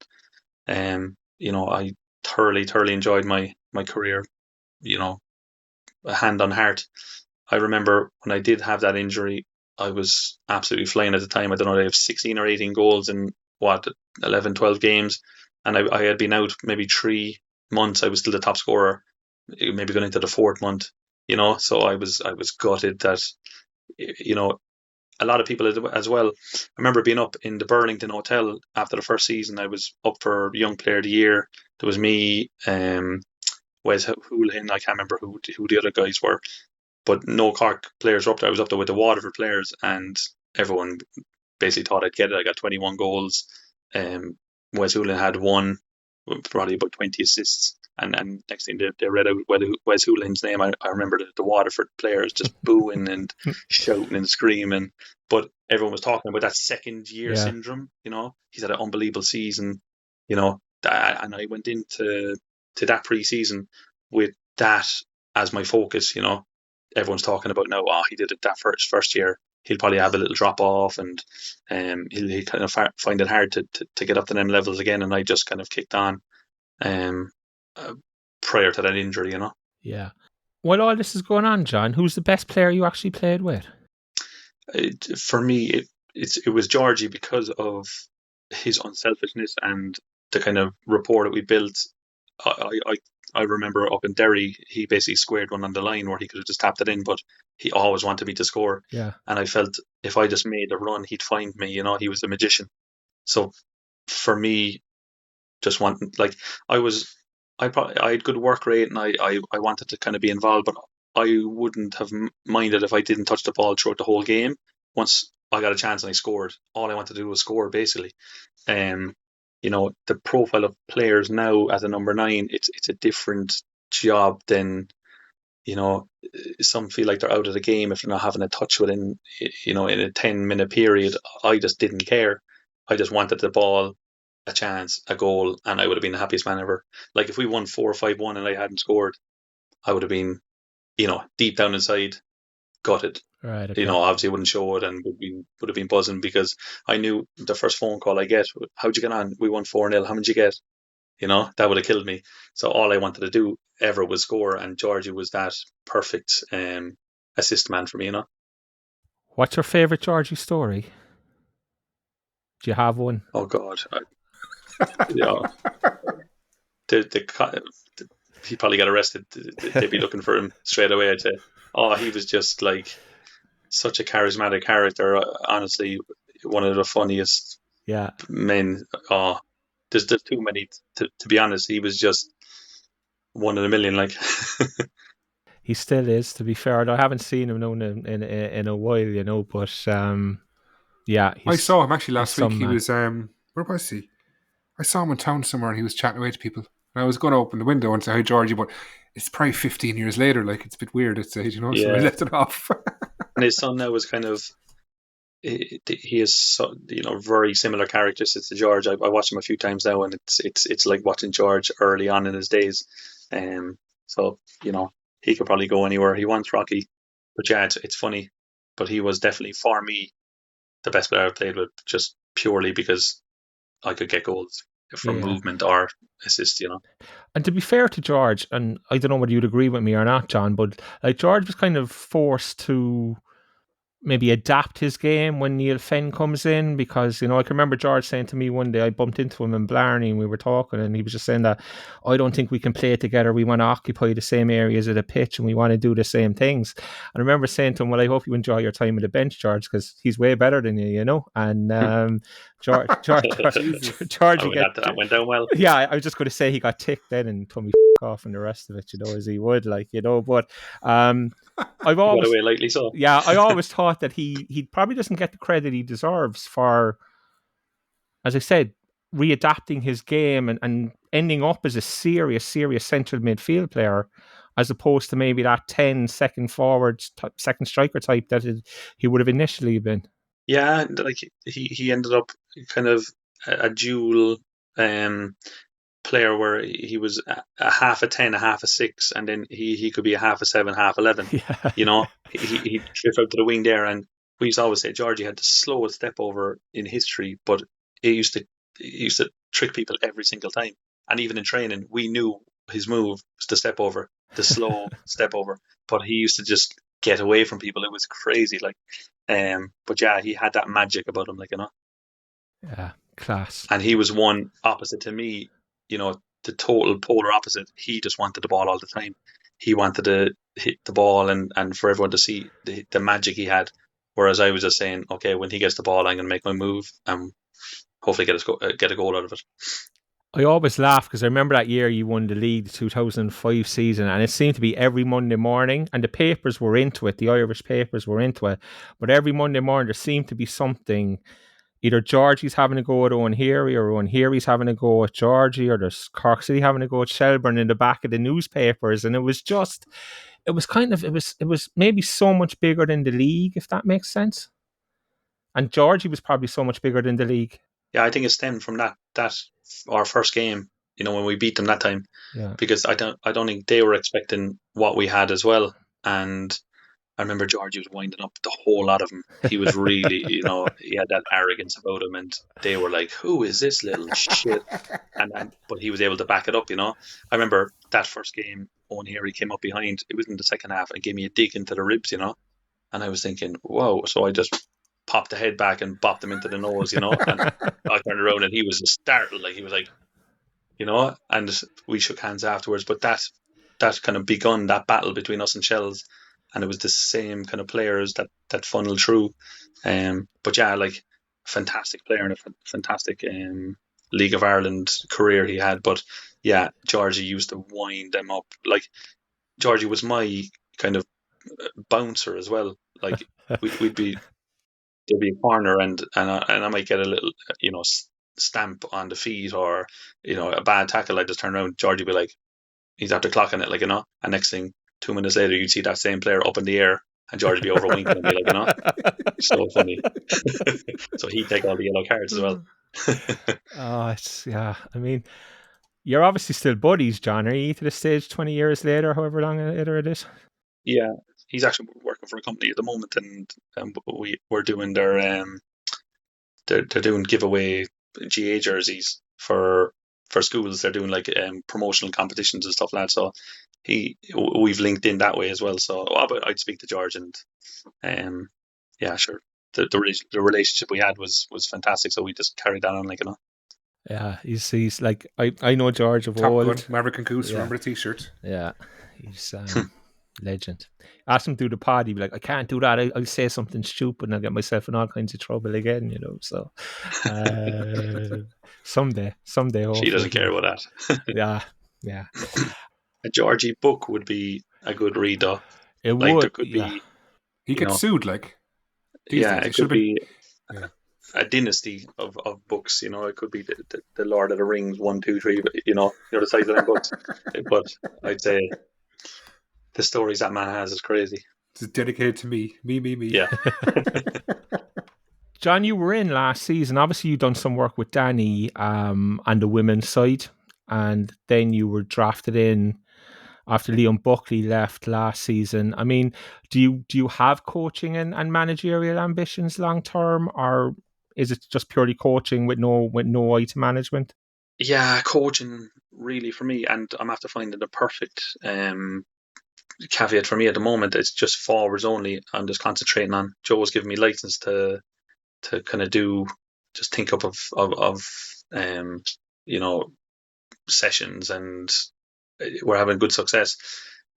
I thoroughly enjoyed my career, hand on heart. I remember when I did have that injury, I was absolutely flying at the time. I don't know, I have 16 or 18 goals in 11, 12 games. And I had been out maybe 3 months. I was still the top scorer, maybe going into the 4th month, so I was gutted that, a lot of people as well. I remember being up in the Burlington Hotel after the first season. I was up for Young Player of the Year. There was me, Wes Houlihan, I can't remember who the other guys were, but no Cork players were up there. I was up there with the Waterford players, and everyone basically thought I'd get it. I got 21 goals. Wes Houlihan had one, probably about 20 assists. And next thing they read out Wes Houlihan's name. I remember the Waterford players just booing and shouting and screaming. But everyone was talking about that second year syndrome. He's had an unbelievable season. And I went into that pre-season with that as my focus. Everyone's talking about now. Oh, he did it that first year. He'll probably have a little drop off, and he'll kind of find it hard to get up to them levels again. And I just kind of kicked on. Prior to that injury, Yeah. While all this is going on, John, who's the best player you actually played with? For me, it was Georgie because of his unselfishness and the kind of rapport that we built. I remember up in Derry, he basically squared one on the line where he could have just tapped it in, but he always wanted me to score. Yeah. And I felt if I just made a run, he'd find me. He was a magician. So for me, just wanting, like, I had good work rate, and I wanted to kind of be involved, but I wouldn't have minded if I didn't touch the ball throughout the whole game. Once I got a chance and I scored, all I wanted to do was score, basically. The profile of players now as a number 9, it's a different job than, some feel like they're out of the game if they're not having a touch within, in a 10-minute period. I just didn't care. I just wanted the ball, a chance, a goal, and I would have been the happiest man ever. Like if we won 4-5-1 and I hadn't scored, I would have been, deep down inside, gutted. Right. Okay. Obviously wouldn't show it and would have been buzzing because I knew the first phone call I get, how'd you get on? We won 4-0. How much did you get? That would have killed me. So all I wanted to do ever was score, and Georgie was that perfect assist man for me. What's your favourite Georgie story? Do you have one? Oh God. He probably got arrested. They'd be looking for him straight away. I'd say, he was just like such a charismatic character. Honestly, one of the funniest men. There's too many to be honest. He was just one in a million. Like he still is. To be fair, I haven't seen him in a while, but I saw him actually last week. He was where was he? I saw him in town somewhere, and he was chatting away to people. And I was going to open the window and say hi, Georgie, but it's probably 15 years later. Like it's a bit weird at stage, so I left it off. And his son now was kind of. He is, very similar characters to George. I watched him a few times now, and it's like watching George early on in his days. So he could probably go anywhere he wants, Rocky. But yeah, it's funny. But he was definitely for me the best player I've played with, just purely because I could get goals from movement or assist. And to be fair to George, and I don't know whether you'd agree with me or not, John, but like George was kind of forced to maybe adapt his game when Neil Fenn comes in, because, I can remember George saying to me one day, I bumped into him in Blarney and we were talking, and he was just saying that, I don't think we can play together. We want to occupy the same areas of the pitch and we want to do the same things. And I remember saying to him, well, I hope you enjoy your time at the bench, George, because he's way better than you, And George that went down well. Yeah, I was just going to say he got ticked then and told me off and the rest of it, as he would, but I've always away lightly so. Yeah, I always thought that he probably doesn't get the credit he deserves for, as I said, readapting his game and ending up as a serious central midfield player, as opposed to maybe that 10 second forward, second striker type that he would have initially been. Yeah, like he ended up kind of a dual player where he was a half a 10, a half a 6, and then he could be a half a 7, half 11. Yeah. You know, he'd drift out to the wing there, and we used to always say Georgie had the slowest step over in history, but he used to trick people every single time. And even in training, we knew his move was the step over, the slow step over, but he used to just get away from people. It was crazy, like. But yeah, he had that magic about him, like, Yeah, class. and he was one opposite to me, the total polar opposite. He just wanted the ball all the time. He wanted to hit the ball and for everyone to see the magic he had. Whereas I was just saying, okay, when he gets the ball, I'm going to make my move and hopefully get a goal out of it. I always laugh because I remember that year you won the league, the 2005 season, and it seemed to be every Monday morning, and the papers were into it, the Irish papers were into it, but every Monday morning there seemed to be something. Either Georgie's having a go at Owen Heary, or Owen Heary's having a go at Georgie, or there's Cork City having a go at Shelburne in the back of the newspapers, and it was maybe so much bigger than the league, if that makes sense. And Georgie was probably so much bigger than the league. Yeah, I think it stemmed from that our first game, when we beat them that time. Yeah. Because I don't think they were expecting what we had as well. And I remember Georgie was winding up the whole lot of them. He was really, he had that arrogance about him, and they were like, "Who is this little shit?" But he was able to back it up. I remember that first game, Owen Heary came up behind. It was in the second half and gave me a dig into the ribs, and I was thinking, "Whoa!" So I just popped the head back and bopped him into the nose, and I turned around and he was just startled, like he was like, and we shook hands afterwards. But that kind of begun that battle between us and Shels. And it was the same kind of players that funneled through. But yeah, like, fantastic player and a fantastic League of Ireland career he had. But yeah, Georgie used to wind them up. Like, Georgie was my kind of bouncer as well. Like, there'd be a corner and I might get a little, stamp on the feet or, a bad tackle. I just turn around, Georgie would be like, he's after clocking it, like, and next thing, 2 minutes later, you'd see that same player up in the air and George would be over winking and be like, so funny. So he'd take all the yellow cards as well. I mean, you're obviously still buddies, John. Are you to the stage 20 years later, however long later it is? Yeah, he's actually working for a company at the moment, and we're doing they're doing giveaway GA jerseys for schools. They're doing like promotional competitions and stuff like that. So we've linked in that way as well. So I'd speak to George, and yeah, sure. The relationship we had was fantastic. So we just carried that on, like, Yeah, he's like, I know George of Top old. Gun, Maverick and Goose, remember the t-shirt? Yeah, he's legend. Ask him to do the pod, he'd be like, I can't do that. I'll say something stupid and I'll get myself in all kinds of trouble again, So someday. She doesn't care about that. Yeah. A Georgie book would be a good read, though. It like, would. There could be. He gets sued, like. It could be a dynasty of books. It could be the Lord of the Rings 1, 2, 3. The size of them books. But I'd say the stories that man has is crazy. It's dedicated to me. Me. Yeah. John, you were in last season. Obviously, you've done some work with Danny on the women's side, and then you were drafted in after Liam Buckley left last season. I mean, do you have coaching and managerial ambitions long term, or is it just purely coaching with no eye to management? Yeah, coaching really for me, and I'm after finding the perfect caveat for me at the moment. It's just forwards only. I'm just concentrating on. Joe's giving me license to kind of think up of sessions, and we're having good success.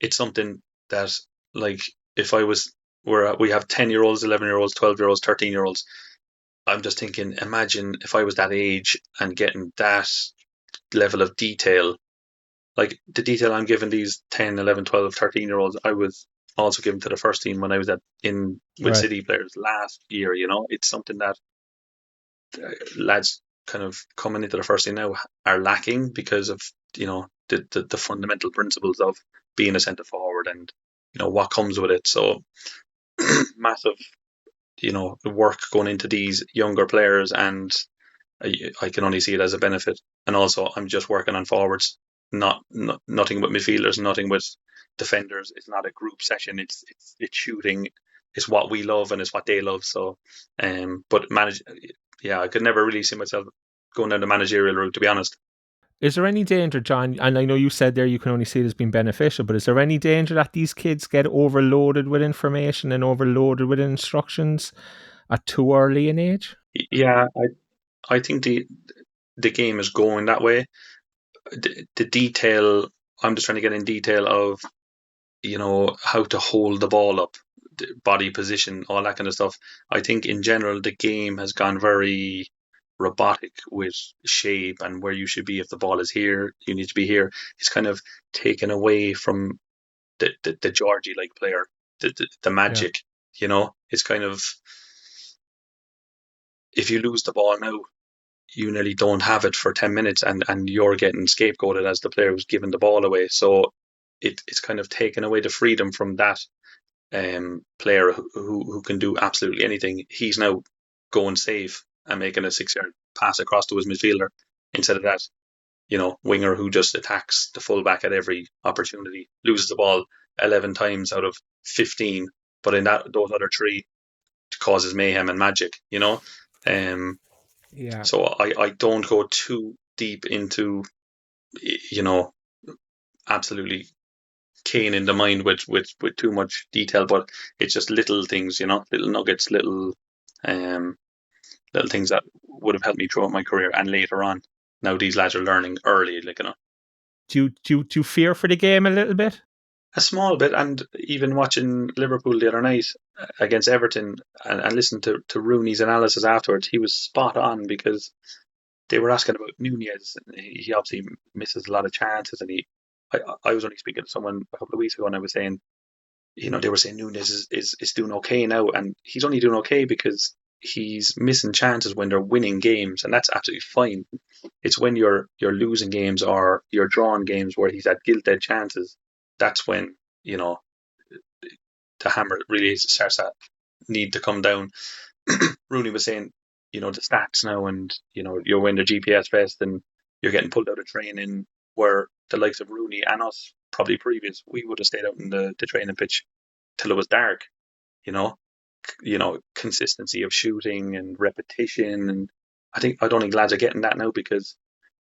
It's something that, like, if I was we have 10-year-olds, 11-year-olds, 12-year-olds, 13-year-olds. I'm just thinking, imagine if I was that age and getting that level of detail. Like, the detail I'm giving these 10, 11, 12, 13-year-olds, I was also given to the first team when I was with City players last year. It's something that lads kind of coming into the first team now are lacking because of the fundamental principles of being a centre forward and what comes with it. So massive the work going into these younger players, and I can only see it as a benefit. And also, I'm just working on forwards, nothing with midfielders, nothing with defenders. It's not a group session. It's shooting. It's what we love and it's what they love. So, but I could never really see myself going down the managerial route, to be honest. Is there any danger, John, and I know you said there you can only see it as being beneficial, but is there any danger that these kids get overloaded with information and overloaded with instructions at too early an age? Yeah, I think the game is going that way. The detail, I'm just trying to get in detail of, how to hold the ball up, the body position, all that kind of stuff. I think in general, the game has gone very robotic with shape and where you should be. If the ball is here, you need to be here. It's kind of taken away from the Georgie like player, the magic. It's kind of, if you lose the ball now, you nearly don't have it for 10 minutes and you're getting scapegoated as the player who's giving the ball away. So it's kind of taken away the freedom from that player who can do absolutely anything. He's now going safe and making a 6-yard pass across to his midfielder instead of that, winger who just attacks the fullback at every opportunity, loses the ball 11 times out of 15, but in those other 3 causes mayhem and magic, So I don't go too deep into, absolutely caning the mind with too much detail, but it's just little things, little nuggets, little things that would have helped me throughout my career and later on. Now these lads are learning early, Do you fear for the game a little bit? A small bit, and even watching Liverpool the other night against Everton and listening to Rooney's analysis afterwards, he was spot on, because they were asking about Nunez. He obviously misses a lot of chances, and I was only speaking to someone a couple of weeks ago, and I was saying, they were saying Nunez is doing okay now, and he's only doing okay because he's missing chances when they're winning games, and that's absolutely fine. It's when you're losing games or you're drawing games where he's had gilt-edged chances. That's when, the hammer really starts to need to come down. Rooney was saying, the stats now, and, you're wearing the GPS vest and you're getting pulled out of training, where the likes of Rooney and us, probably previous, we would have stayed out in the training pitch till it was dark, consistency of shooting and repetition. And I don't think lads are getting that now, because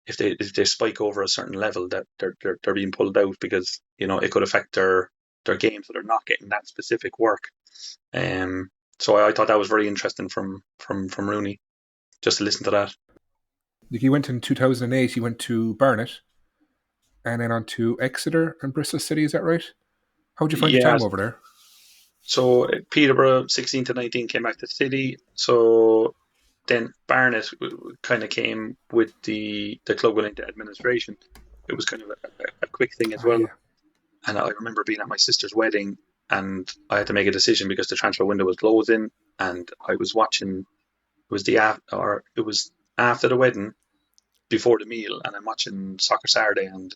if they spike over a certain level, that they're being pulled out, because it could affect their game, so they're not getting that specific work. So I thought that was very interesting from Rooney, just to listen to that. He went in 2008. He went to Barnet, and then on to Exeter and Bristol City. Is that right? How would you find your time over there? So Peterborough 16 to 19 came back to City. So then Barnet kind of came with the club going into administration. It was kind of a quick thing as well. Yeah. And I remember being at my sister's wedding, and I had to make a decision because the transfer window was closing, and I was watching. It was after the wedding, before the meal, and I'm watching Soccer Saturday, and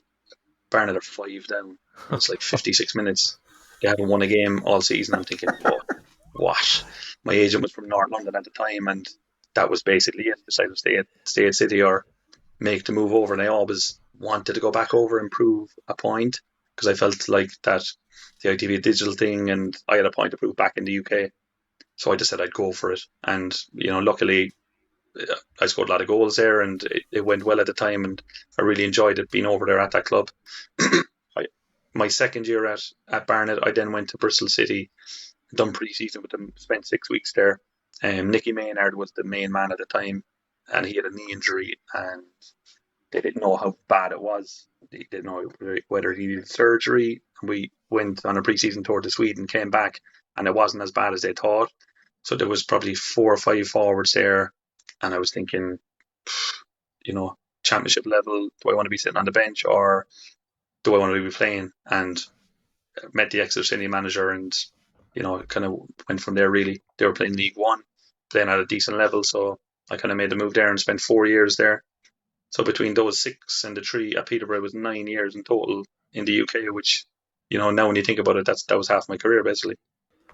Barnet are 5 down. It's like 56 minutes. They haven't won a game all season. I'm thinking, what? My agent was from North London at the time, and that was basically it. Decided to stay at City or make the move over. And I always wanted to go back over and prove a point, because I felt like that the ITV digital thing, and I had a point to prove back in the UK. So I just said I'd go for it. And, luckily I scored a lot of goals there, and it went well at the time, and I really enjoyed it being over there at that club. My second year at Barnet, I then went to Bristol City, done pre-season with them, spent 6 weeks there. Nicky Maynard was the main man at the time, and he had a knee injury, and they didn't know how bad it was. They didn't know whether he needed surgery. We went on a pre-season tour to Sweden, came back, and it wasn't as bad as they thought. So there was probably 4 or 5 forwards there, and I was thinking, championship level, do I want to be sitting on the bench, or do I want to be playing? And met the Exeter City manager, and kind of went from there. Really, they were playing League One, playing at a decent level, so I kind of made the move there and spent 4 years there. So between those 6 and the 3 at Peterborough, it was 9 years in total in the UK, which, now when you think about it, that was half my career basically.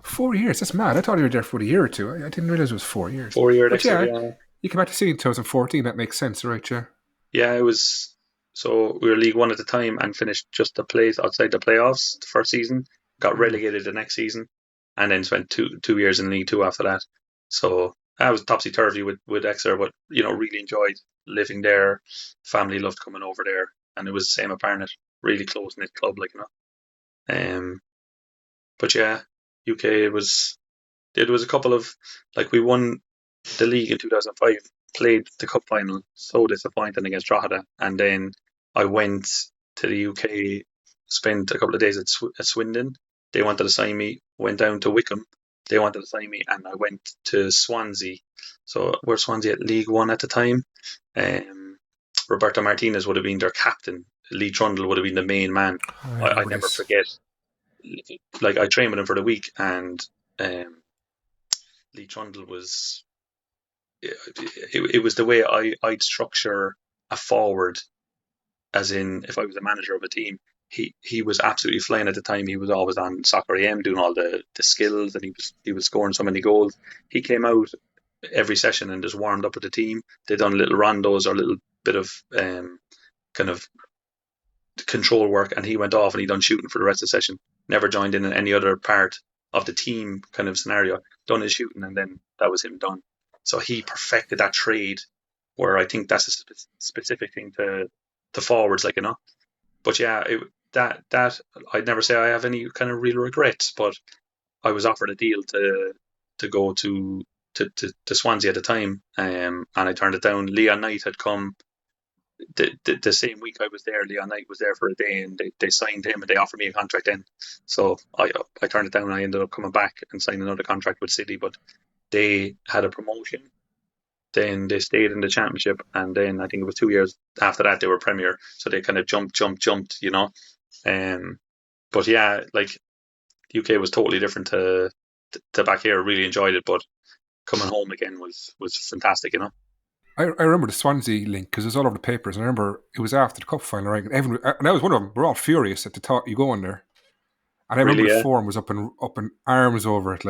4 years. That's mad. I thought you were there for a year or two. I didn't realize it was 4 years. 4 year But extra, yeah, yeah. you came back to City in 2014. That makes sense, right? Yeah. Yeah, it was. So we were League One at the time and finished just the place outside the playoffs the first season. Got relegated the next season, and then spent two years in League Two after that. So I was topsy turvy with Exeter, but really enjoyed living there. Family loved coming over there, and it was the same at Barnet. Really close knit club, But yeah, UK it was a couple of we won the league in 2005, played the cup final, so disappointing against Drogheda, and then I went to the UK, spent a couple of days at Swindon. They wanted to sign me, went down to Wickham. They wanted to sign me, and I went to Swansea. So we're Swansea at League One at the time. Roberto Martinez would have been their captain. Lee Trundle would have been the main man. I never forget. I trained with him for the week, and Lee Trundle was. It was the way I'd structure a forward, as in if I was a manager of a team. He was absolutely flying at the time. He was always on Soccer AM doing all the skills, and he was scoring so many goals. He came out every session and just warmed up with the team. They done little rondos or a little bit of kind of control work, and he went off and he done shooting for the rest of the session. Never joined in any other part of the team kind of scenario. Done his shooting, and then that was him done. So he perfected that trade, where I think that's a specific thing to forwards, But yeah, that I'd never say I have any kind of real regrets. But I was offered a deal to go to Swansea at the time, and I turned it down. Leon Knight had come the same week I was there. Leon Knight was there for a day, and they signed him, and they offered me a contract then. So I turned it down, and I ended up coming back and signing another contract with City. But they had a promotion, then they stayed in the championship, and then I think it was 2 years after that they were Premier. So they kind of jumped. But yeah, the UK was totally different to back here. Really enjoyed it, but coming home again was fantastic. I remember the Swansea link because it was all over the papers. And I remember it was after the cup final, right? And I was one of them. We're all furious at the thought you go in there. And I remember the forum was up in arms over it,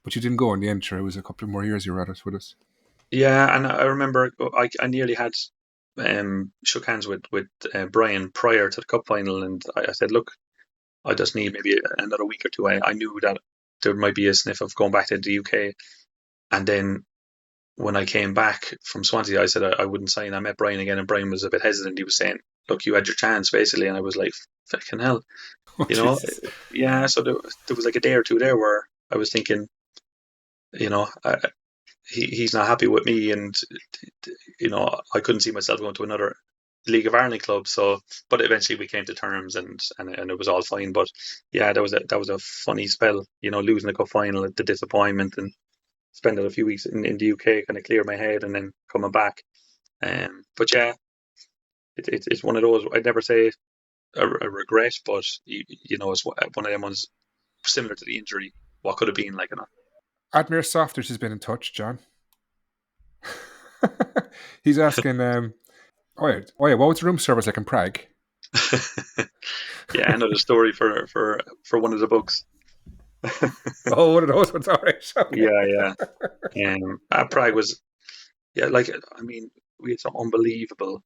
but you didn't go in the end. Sure, it was a couple of more years you were at it with us. Yeah, and I remember I nearly had shook hands with Brian prior to the cup final, and I said, look, I just need maybe another week or two. I knew that there might be a sniff of going back to the UK, and then when I came back from Swansea, I said I wouldn't sign. I met Brian again, and Brian was a bit hesitant. He was saying, look, you had your chance, basically. And I was like, fucking hell. Jesus. Yeah, so there was a day or two there where I was thinking, he's not happy with me, and, I couldn't see myself going to another League of Ireland club. So, but eventually we came to terms, and it was all fine. But yeah, that was a funny spell, losing the cup final, the disappointment, and spending a few weeks in the UK, kind of clear my head, and then coming back. But yeah, it's one of those. I'd never say a regret, but it's one of them ones similar to the injury. What could have been like, Admir Softers has been in touch, John. He's asking, oh yeah, what was the room service like in Prague? Yeah, another story for one of the books. Oh, one of those ones, all right. Okay. Yeah. Prague was, we had some unbelievable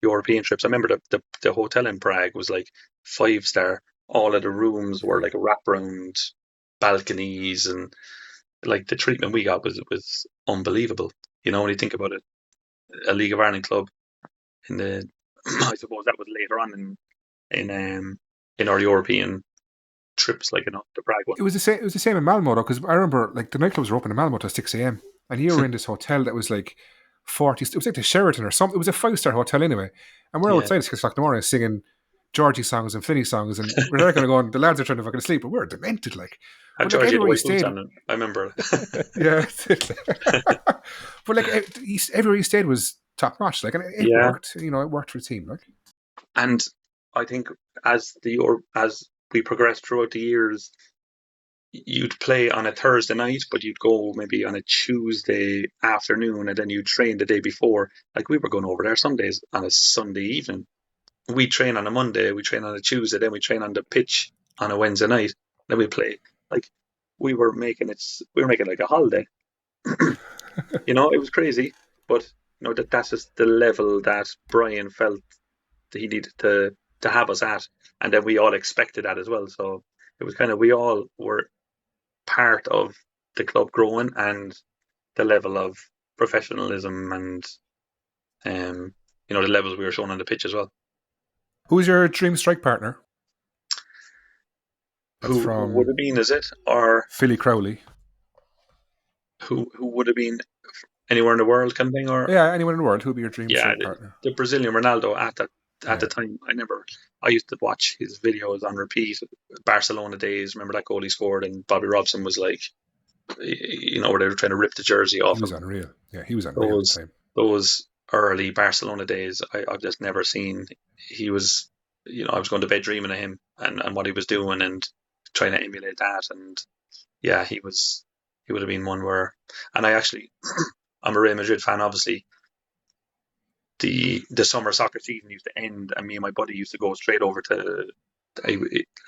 European trips. I remember the hotel in Prague was 5-star. All of the rooms were wraparound balconies, and the treatment we got was unbelievable. When you think about it, a League of Ireland club I suppose that was later on in our European trips, the Prague one. It was the same in Malmo, though, because I remember the nightclubs were open in Malmo till 6 a.m. and you were in this hotel that was 40. It was like the Sheraton or something. It was a 5-star hotel anyway, and we're outside at 6 o'clock in the morning singing Georgie songs and Finney songs, and we're there kind of going, the lads are trying to fucking sleep, but we're demented, And Georgie the Bodyguard, I remember. Yeah, but everywhere you stayed was top notch, and it worked. It worked for the team, And I think as we progressed throughout the years, you'd play on a Thursday night, but you'd go maybe on a Tuesday afternoon, and then you'd train the day before. We were going over there some days on a Sunday evening. We train on a Monday, we train on a Tuesday, then we train on the pitch on a Wednesday night. Then we play. we were making like a holiday. You know, it was crazy, but you know that's just the level that Brian felt that he needed to have us at, and then we all expected that as well. So it was kind of, we all were part of the club growing and the level of professionalism and you know, the levels we were showing on the pitch as well. Who's your dream strike partner? That's Who from would have been, is it? Or Philly Crowley. who would have been anywhere in the world kind of thing? Or Yeah, anyone in the world. Who would be your dream yeah, strike partner? the Brazilian Ronaldo at the Yeah. time. I used to watch his videos on repeat. Barcelona days. Remember that goal he scored, and Bobby Robson was like, you know, where they were trying to rip the jersey off He was him. unreal. Yeah, he was unreal at the time. Those early Barcelona days, I've just never seen. He was, you know, I was going to bed dreaming of him and what he was doing and trying to emulate that. And yeah, he would have been one where, and I actually, I'm a Real Madrid fan, obviously. The summer soccer season used to end, and me and my buddy used to go straight over to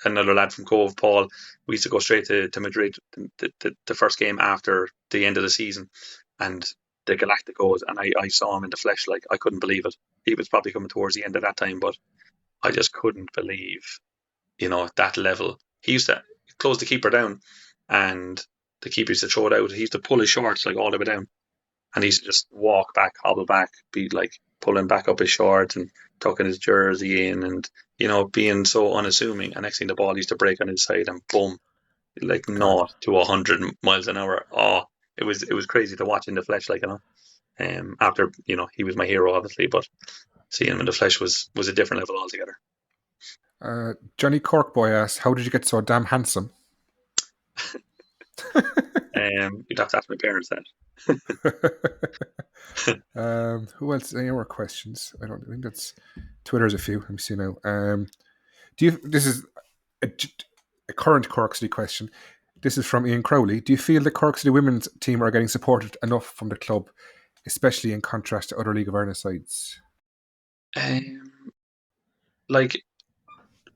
another lad from Cove, Paul. We used to go straight to Madrid, the first game after the end of the season, and the Galacticos, and I saw him in the flesh. Like, I couldn't believe it. He was probably coming towards the end of that time, but I just couldn't believe, you know, that level. He used to close the keeper down, and the keeper used to throw it out. He used to pull his shorts like all the way down, and he used to just walk back, hobble back, be like pulling back up his shorts and tucking his jersey in, and you know, being so unassuming. And next thing, the ball used to break on his side, and boom, like 0 to 100 miles an hour. Oh, it was crazy to watch in the flesh, like, you know. After, you know, he was my hero, obviously, but seeing him in the flesh was a different level altogether. Johnny Corkboy asks, how did you get so damn handsome? You'd have to ask my parents that. Who else? Any more questions? I think that's Twitter's a few. Let me see now. This is a current Cork City question. This is from Ian Crowley. Do you feel the Cork City women's team are getting supported enough from the club, especially in contrast to other League of Ireland sides? Like,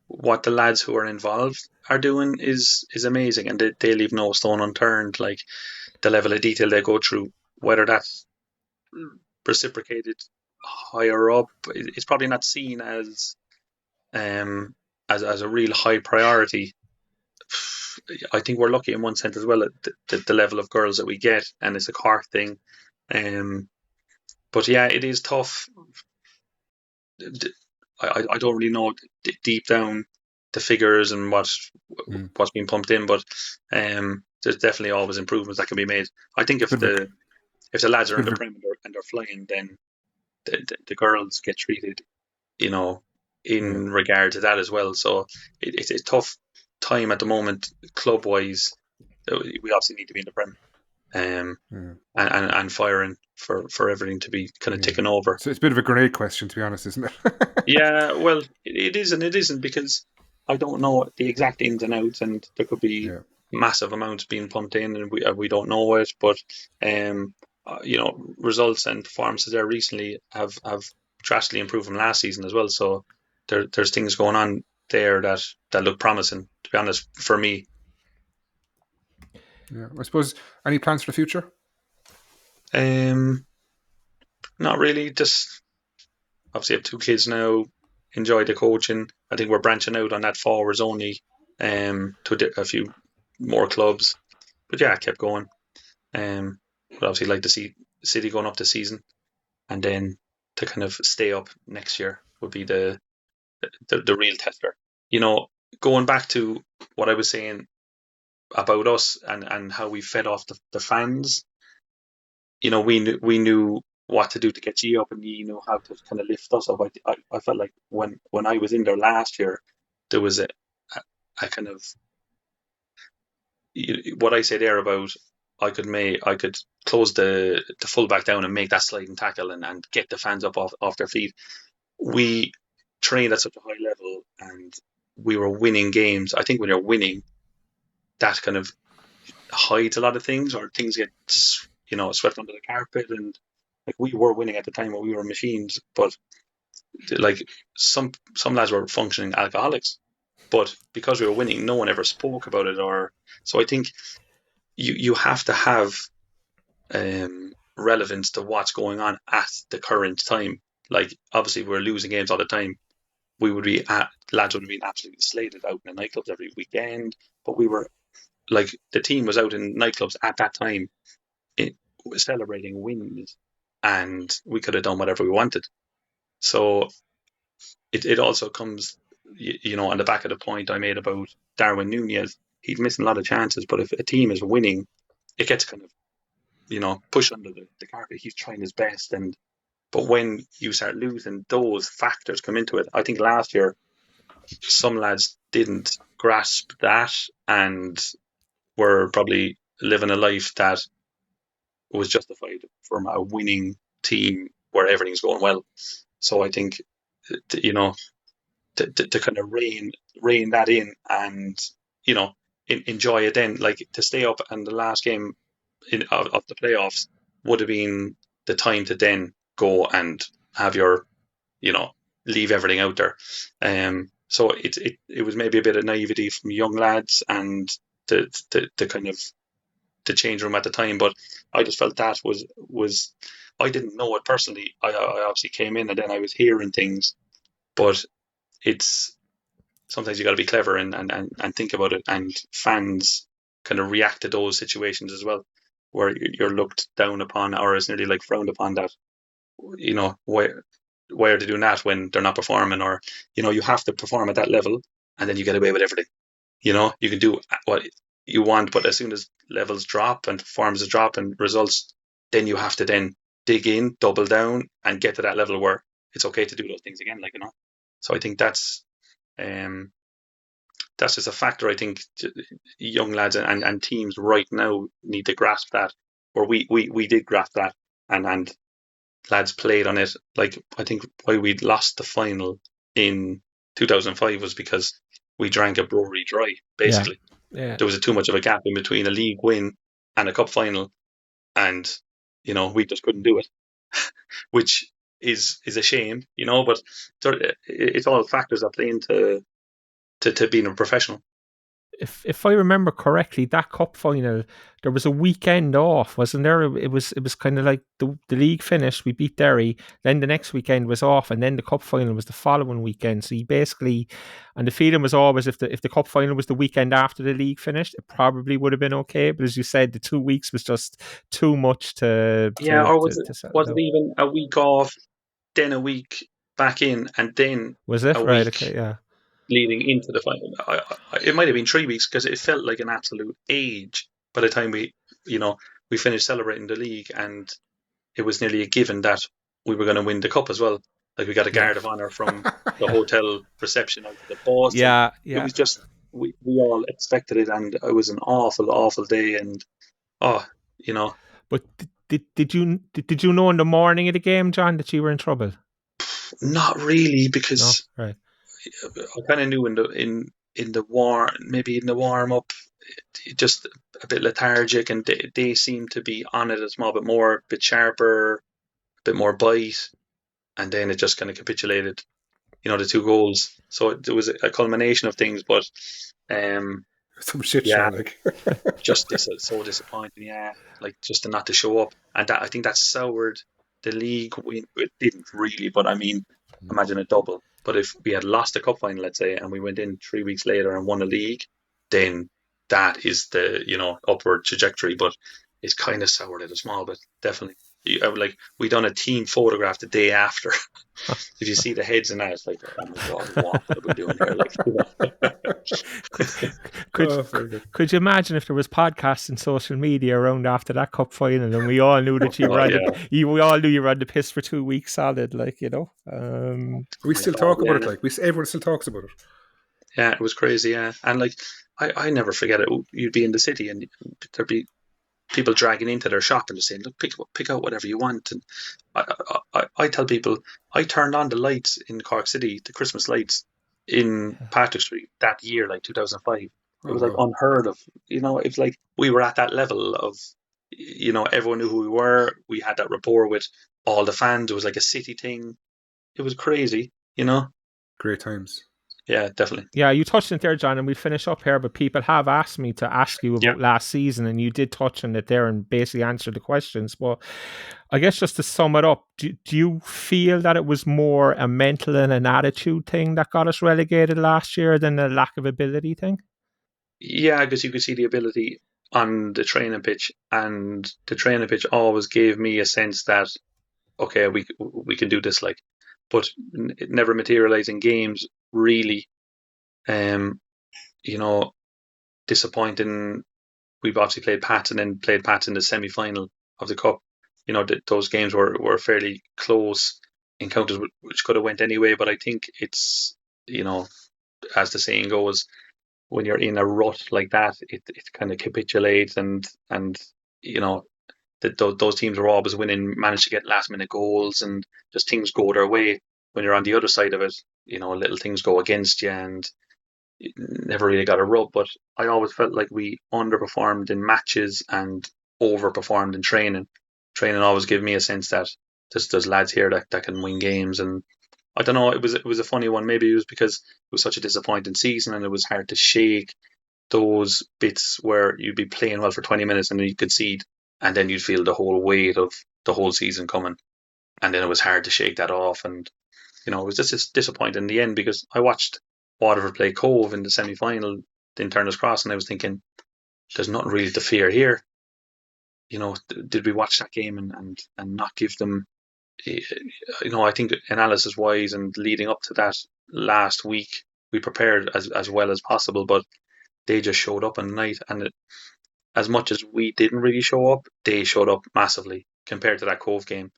what the lads who are involved are doing is amazing, and they leave no stone unturned. Like, the level of detail they go through, whether that's reciprocated higher up, it's probably not seen as a real high priority. I think we're lucky in one sense as well at the level of girls that we get, and it's a Cork thing. But yeah, it is tough. I don't really know deep down the figures and what's being pumped in, but there's definitely always improvements that can be made. I think if the lads are in the Prem and they're flying, then the girls get treated, you know, in regard to that as well. So it's a tough time at the moment, club wise. We obviously need to be in the Prem, and firing for everything to be kind of ticking over. So it's a bit of a grenade question, to be honest, isn't it? Yeah, well, it is and it isn't, because I don't know the exact ins and outs, and there could be massive amounts being pumped in, and we don't know it. But you know, results and performances there recently have drastically improved from last season as well. So there's things going on there that look promising, to be honest, for me. Yeah, I suppose, any plans for the future? Not really. Just obviously have 2 kids now. Enjoy the coaching. I think we're branching out on that forwards only, to a few more clubs. But yeah, I kept going. But obviously like to see City going up this season, and then to kind of stay up next year would be the real tester. You know, going back to what I was saying about us and how we fed off the fans. You know, we knew what to do to get G up, and you know how to kind of lift us up. I felt like when I was in there last year, there was a kind of, what I say there about I could close the fullback down and make that sliding tackle and get the fans up off their feet. We trained at such a high level, and we were winning games. I think when you're winning, that kind of hides a lot of things, or things get, you know, swept under the carpet. And like, we were winning at the time when we were machines, but like some lads were functioning alcoholics, but because we were winning, no one ever spoke about it. Or so I think you have to have relevance to what's going on at the current time. Like, obviously, we're losing games all the time. Lads would have been absolutely slated out in the nightclubs every weekend, but we were like, the team was out in nightclubs at that time, celebrating wins, and we could have done whatever we wanted. So it also comes, on the back of the point I made about Darwin Nunez. He's missing a lot of chances, but if a team is winning, it gets kind of, pushed under the carpet. He's trying his best, but when you start losing, those factors come into it. I think last year some lads didn't grasp that and were probably living a life that was justified from a winning team where everything's going well. So I think, to kind of rein that in and, enjoy it then. Like, to stay up and the last game of the playoffs would have been the time to then go and have your, leave everything out there. So it was maybe a bit of naivety from young lads and the kind of the change room at the time, but I just felt that was I didn't know it personally. I obviously came in and then I was hearing things, but it's sometimes you got to be clever and think about it, and fans kind of react to those situations as well, where you're looked down upon, or it's nearly like frowned upon, that why are they doing that when they're not performing, or you have to perform at that level and then you get away with everything. You can do what you want, but as soon as levels drop and performances drop and results, then you have to then dig in, double down, and get to that level where it's okay to do those things again. So I think that's just a factor. I think young lads and teams right now need to grasp that, or we did grasp that, and lads played on it. Like, I think why we lost the final in 2005 was because we drank a brewery dry, basically. Yeah. There was too much of a gap in between a league win and a cup final, and we just couldn't do it, which is a shame, but it's all factors that play into to being a professional. If I remember correctly, that cup final, there was a weekend off, wasn't there? It was kind of like the league finished, we beat Derry, then the next weekend was off, and then the cup final was the following weekend. So you basically, and the feeling was always, if the cup final was the weekend after the league finished, it probably would have been okay. But as you said, the 2 weeks was just too much to was settle it even a week off, then a week back in, and then was it a right? week Okay, yeah. leading into the final? It might have been 3 weeks, because it felt like an absolute age by the time we finished celebrating the league, and it was nearly a given that we were going to win the cup as well. Like, we got a guard of honor from the hotel reception out to the bus. Yeah. It was just, we all expected it, and it was an awful day, and But did you know in the morning of the game, John, that you were in trouble? Not really, because no? Right. I kind of knew in the warm up, just a bit lethargic, and they seemed to be on it a small bit more, a bit sharper, a bit more bite, and then it just kind of capitulated, the 2 goals. So it was a culmination of things, but some shit show, just so disappointing, like, just not to show up, and I think that soured the league win. It didn't really, but I mean, imagine a double. But if we had lost the cup final, let's say, and we went in 3 weeks later and won a league, then that is the upward trajectory. But it's kind of soured it a small bit, definitely. Like, we done a team photograph the day after. If you see the heads in that, it's like, oh my god, what are we doing here? Like, could you imagine if there was podcasts and social media around after that cup final, and we all knew that you were we all knew you were on the piss for 2 weeks solid, we still talk about it, like, everyone still talks about it. Yeah, it was crazy, and like, I never forget it. You'd be in the city and there'd be people dragging into their shop and just saying, look, pick out whatever you want. And I tell people, I turned on the lights in Cork City, the Christmas lights in Patrick Street that year, like 2005. It was like unheard of. It's like we were at that level of, everyone knew who we were. We had that rapport with all the fans. It was like a city thing. It was crazy, Great times. Yeah, definitely. Yeah, you touched on it there, John, and we'll finish up here, but people have asked me to ask you about last season, and you did touch on it there and basically answer the questions. But I guess just to sum it up, do you feel that it was more a mental and an attitude thing that got us relegated last year than a lack of ability thing? Yeah, because you could see the ability on the training pitch, and the training pitch always gave me a sense that, okay, we can do this, like, but it never materialized in games, really. You know, disappointing. We've obviously played Pats and then played Pats in the semi-final of the cup. You know, those games were fairly close encounters, which could have went anyway. But I think it's, you know, as the saying goes, when you're in a rut like that, it kind of capitulates, and you know, those teams are always winning, manage to get last minute goals, and just things go their way. When you're on the other side of it, you know, little things go against you, and it never really got a rub. But I always felt like we underperformed in matches and overperformed in training. Training always gave me a sense that there's lads here that can win games, and I don't know. It was a funny one. Maybe it was because it was such a disappointing season, and it was hard to shake those bits where you'd be playing well for 20 minutes and then you concede, and then you'd feel the whole weight of the whole season coming, and then it was hard to shake that off. And you know, it was just disappointing in the end, because I watched Waterford play Cove in the semi-final in Turner's Cross, and I was thinking, there's nothing really to fear here. You know, did we watch that game and not give them, you know, I think analysis wise and leading up to that last week, we prepared as well as possible, but they just showed up on night, and as much as we didn't really show up, they showed up massively compared to that Cove game.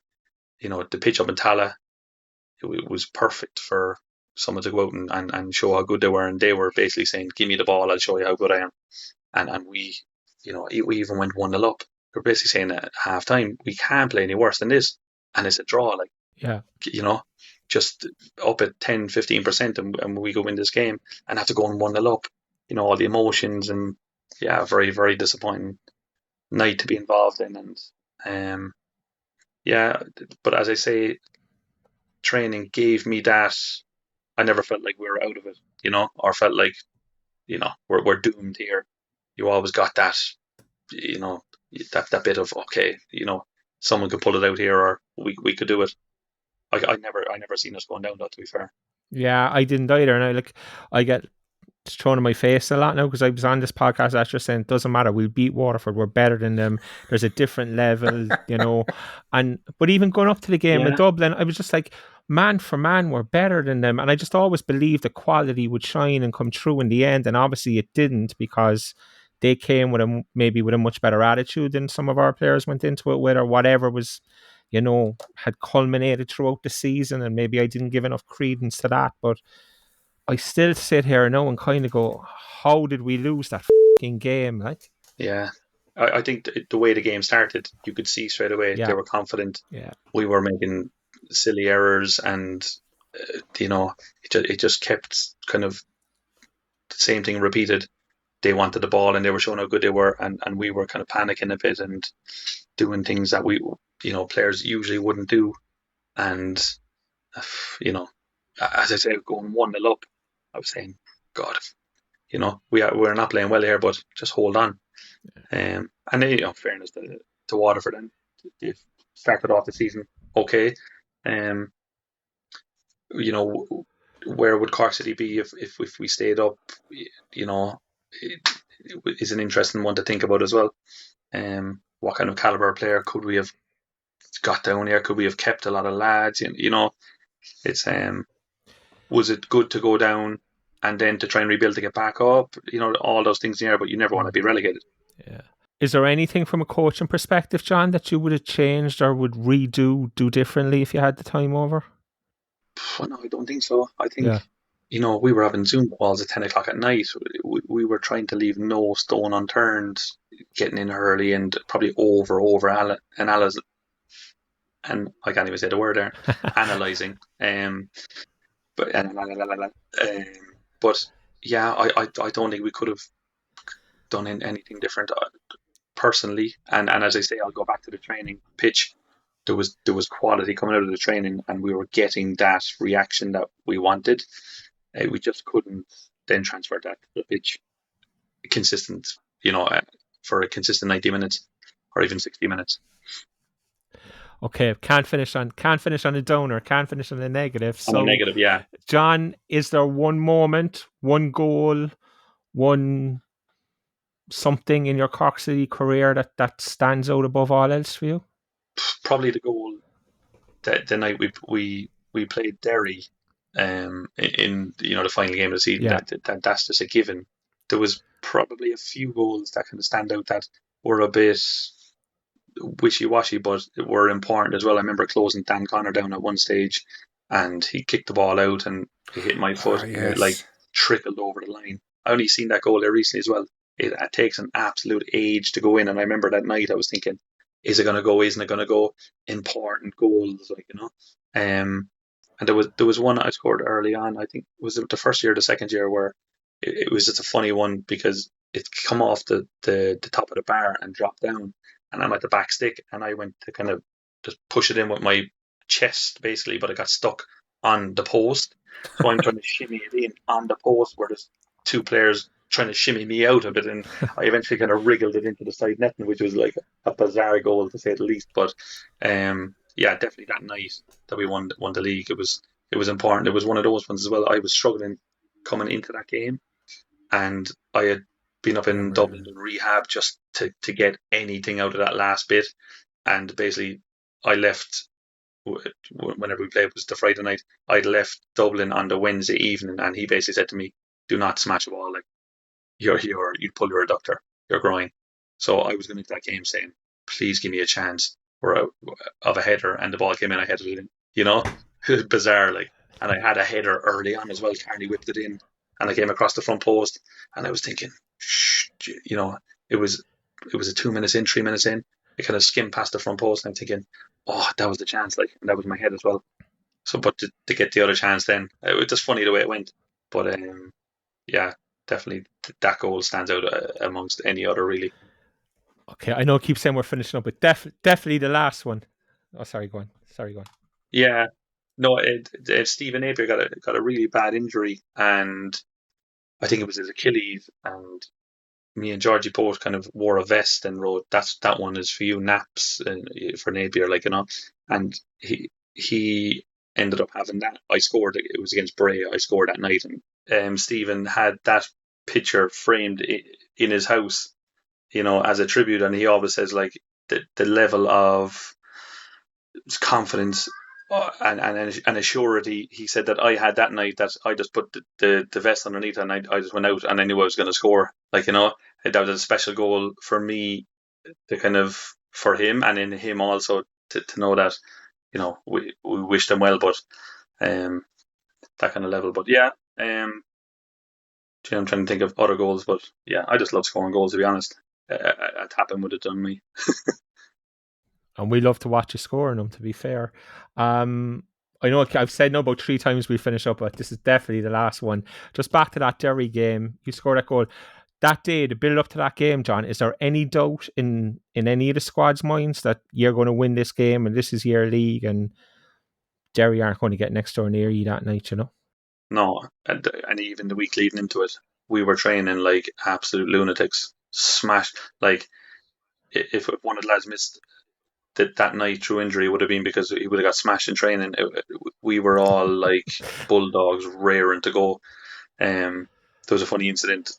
You know, the pitch up in Tala, it was perfect for someone to go out and show how good they were, and they were basically saying, give me the ball, I'll show you how good I am. And we, you know, we even went 1-0 up. We're basically saying at half time, we can't play any worse than this, and it's a draw, like, Yeah, you know, just up at 10-15%, and we go win this game and have to go on 1-0 up. You know, all the emotions, and yeah, very, very disappointing night to be involved in. And yeah, but as I say, training gave me that. I never felt like we were out of it, you know, or felt like, you know, we're doomed here. You always got that, you know, that bit of, okay, you know, someone could pull it out here, or we could do it. I never seen us going down, though, to be fair. yeah, I didn't either, and I get thrown in my face a lot now, because I was on this podcast last year saying it doesn't matter, we'll beat Waterford, we're better than them, there's a different level, you know. But even going up to the game in Dublin, I was just like, man for man, we're better than them, and I just always believed the quality would shine and come through in the end, and obviously it didn't, because they came with a much better attitude than some of our players went into it with, or whatever was, you know, had culminated throughout the season, and maybe I didn't give enough credence to that. But I still sit here now and kind of go, how did we lose that fucking game? Like, Yeah. I think the way the game started, you could see straight away they were confident. Yeah. We were making silly errors, and you know, it just kept kind of the same thing repeated. They wanted the ball, and they were showing how good they were, and we were kind of panicking a bit and doing things that we, you know, players usually wouldn't do. And you know, as I say, going 1-0 up, I was saying, God, you know, we're not playing well here, but just hold on. And you know, fairness to Waterford, and they started off the season okay. You know, where would Cork City be if we stayed up? You know, it is an interesting one to think about as well. What kind of caliber player could we have got down here? Could we have kept a lot of lads? You know, it's was it good to go down and then to try and rebuild to get back up? You know, all those things in there, but you never want to be relegated. Yeah. Is there anything from a coaching perspective, John, that you would have changed or would do differently if you had the time over? No, I don't think so. I think, you know, we were having Zoom calls at 10 o'clock at night. We were trying to leave no stone unturned, getting in early and probably over analyze, and I can't even say the word there, analysing. But yeah, I don't think we could have done anything different personally. And as I say, I'll go back to the training pitch. There was quality coming out of the training, and we were getting that reaction that we wanted. we just couldn't then transfer that to the pitch consistent, for a consistent 90 minutes or even 60 minutes. Okay, can't finish on a downer, can't finish on a negative. So, on a negative, yeah. John, is there one moment, one goal, one something in your Cork City career that stands out above all else for you? Probably the goal the night we played Derry, in the final game of the season. Yeah. That's just a given. There was probably a few goals that kind of stand out that were a bit wishy-washy, but were important as well. I remember closing Dan Connor down at one stage, and he kicked the ball out and it hit my foot, and it like trickled over the line. I only seen that goal there recently as well. It takes an absolute age to go in, and I remember that night I was thinking, is it going to go? Isn't it going to go? Important goals, and there was one I scored early on. I think was it the first year, or the second year, where it was just a funny one because it come off the top of the bar and dropped down, and I'm at the back stick, and I went to kind of just push it in with my chest basically, but it got stuck on the post. So I'm trying to shimmy it in on the post where there's two players trying to shimmy me out of it, and I eventually kind of wriggled it into the side netting, which was like a bizarre goal to say the least. But definitely that night that we won the league, it was important. It was one of those ones as well. I was struggling coming into that game, and I had been up in Dublin in rehab just to get anything out of that last bit, and basically I left whenever we played. It was the Friday night. I left Dublin on the Wednesday evening, and he basically said to me, "Do not smash a ball. Like you'd pull your adductor, your groin." So I was going into that game saying, "Please give me a chance of a header," and the ball came in. I headed it in. It was bizarre, like. And I had a header early on as well. Carney whipped it in, and I came across the front post, and I was thinking, it was a 2 minutes in, 3 minutes in. It kind of skimmed past the front post, and I'm thinking, oh, that was the chance, like, and that was my head as well. So, but to get the other chance, then it was just funny the way it went. But definitely that goal stands out amongst any other, really. Okay, I know I keep saying we're finishing up, but definitely the last one. Oh, sorry, go on. Yeah, no, Stephen Napier got a really bad injury, and I think it was his Achilles, and me and Georgie both kind of wore a vest and wrote, that one is for you, Naps, for Napier, and he ended up having that. I scored, it was against Bray, I scored that night, and Stephen had that picture framed in his house, as a tribute, and he always says, like, the level of confidence and a surety. He said that I had that night, that I just put the vest underneath, and I just went out and I knew I was going to score. That was a special goal for me, to kind of, for him, and in him also to know that we wished him well, but that kind of level. But I'm trying to think of other goals, but I just love scoring goals, to be honest. A tap-in would have done me. And we love to watch you scoring them, to be fair. I know I've said no about 3 times we finish up, but this is definitely the last one. Just back to that Derry game, you scored that goal. That day, the build up to that game, John, is there any doubt in any of the squad's minds that you're going to win this game and this is your league and Derry aren't going to get next door near you that night, No, and even the week leading into it, we were training like absolute lunatics. Smashed. Like, if one of the lads missed that night through injury, would have been because he would have got smashed in training. We were all like bulldogs raring to go. There was a funny incident,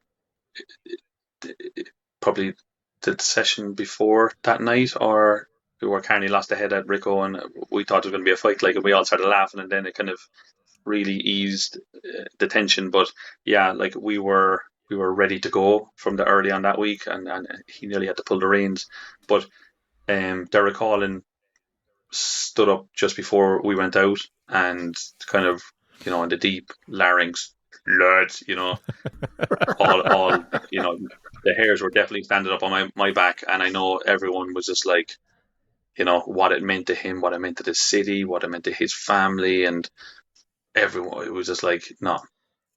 probably the session before that night, or where Carney lost the head at Rico, and we thought it was going to be a fight, like, and we all started laughing, and then it kind of really eased the tension. But like, we were ready to go from the early on that week, and he nearly had to pull the reins. But Derek Collin stood up just before we went out, and kind of, in the deep larynx, lads, all the hairs were definitely standing up on my back, and I know everyone was just like, what it meant to him, what it meant to the city, what it meant to his family, and everyone. It was just like, no,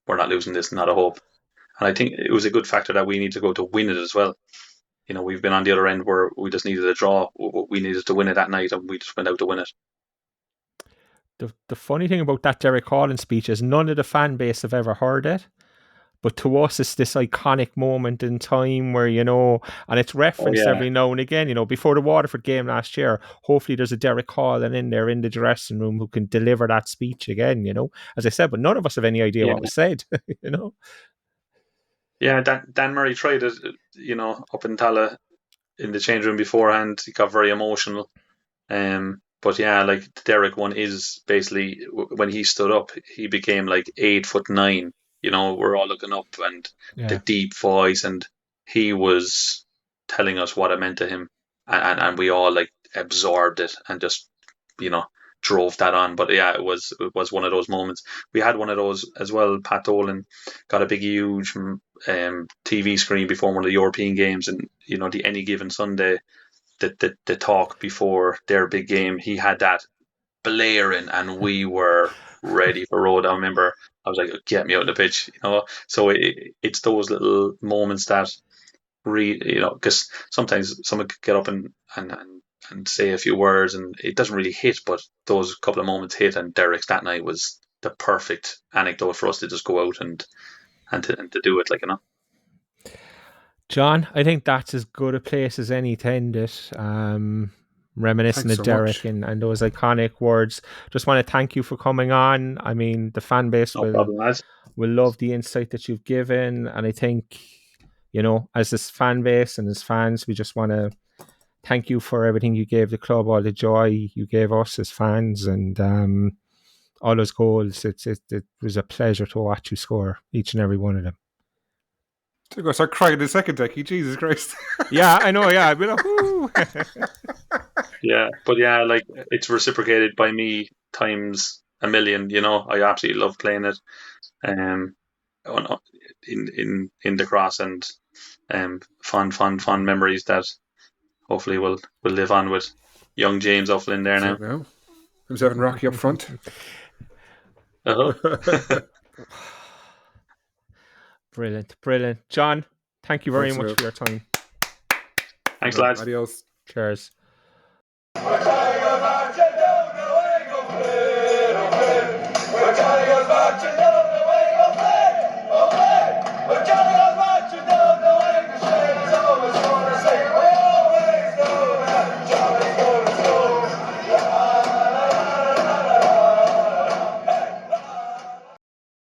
we're not losing this, not a hope. And I think it was a good factor that we need to go to win it as well. We've been on the other end where we just needed a draw. We needed to win it that night, and we just went out to win it. the funny thing about that Derek Collins speech is none of the fan base have ever heard it. But to us, it's this iconic moment in time where, and it's referenced every now and again, before the Waterford game last year, hopefully there's a Derek Collins in there in the dressing room who can deliver that speech again, as I said, but none of us have any idea what was said, Yeah, Dan Murray tried it, up in Tala in the change room beforehand. He got very emotional. But yeah, like the Derek one is basically when he stood up, he became like 8'9". We're all looking up and the deep voice, and he was telling us what it meant to him, and we all like absorbed it and just drove that on. But yeah, it was one of those moments. We had one of those as well. Pat Dolan got a big huge TV screen before one of the European games, and the Any Given Sunday, the talk before their big game, he had that blaring, and we were ready for road. I remember I was like, get me out of the pitch, So it's those little moments that because sometimes someone could get up and say a few words and it doesn't really hit, but those couple of moments hit, and Derek's that night was the perfect anecdote for us to just go out and to do it, John, I think that's as good a place as any to end it. Reminiscing of Derek and those iconic words. Just want to thank you for coming on. I mean, the fan base will love the insight that you've given, and I think, as this fan base and as fans, we just want to thank you for everything you gave the club, all the joy you gave us as fans, and all those goals. It was a pleasure to watch you score each and every one of them. I'm going to start crying in a second, Decky. Jesus Christ. Yeah, I know, yeah. I've been like, whoo. Yeah, but yeah, like it's reciprocated by me times a million. I absolutely love playing it, in the cross, and fun memories that hopefully will live on with young James O'Flynn there now. Himself and Rocky up front. Brilliant. John, thank you very much for your time. Thanks, lads. Adios. Cheers. We're Tigers marching down the way, go Flynn, oh Flynn. We're Tigers marching down.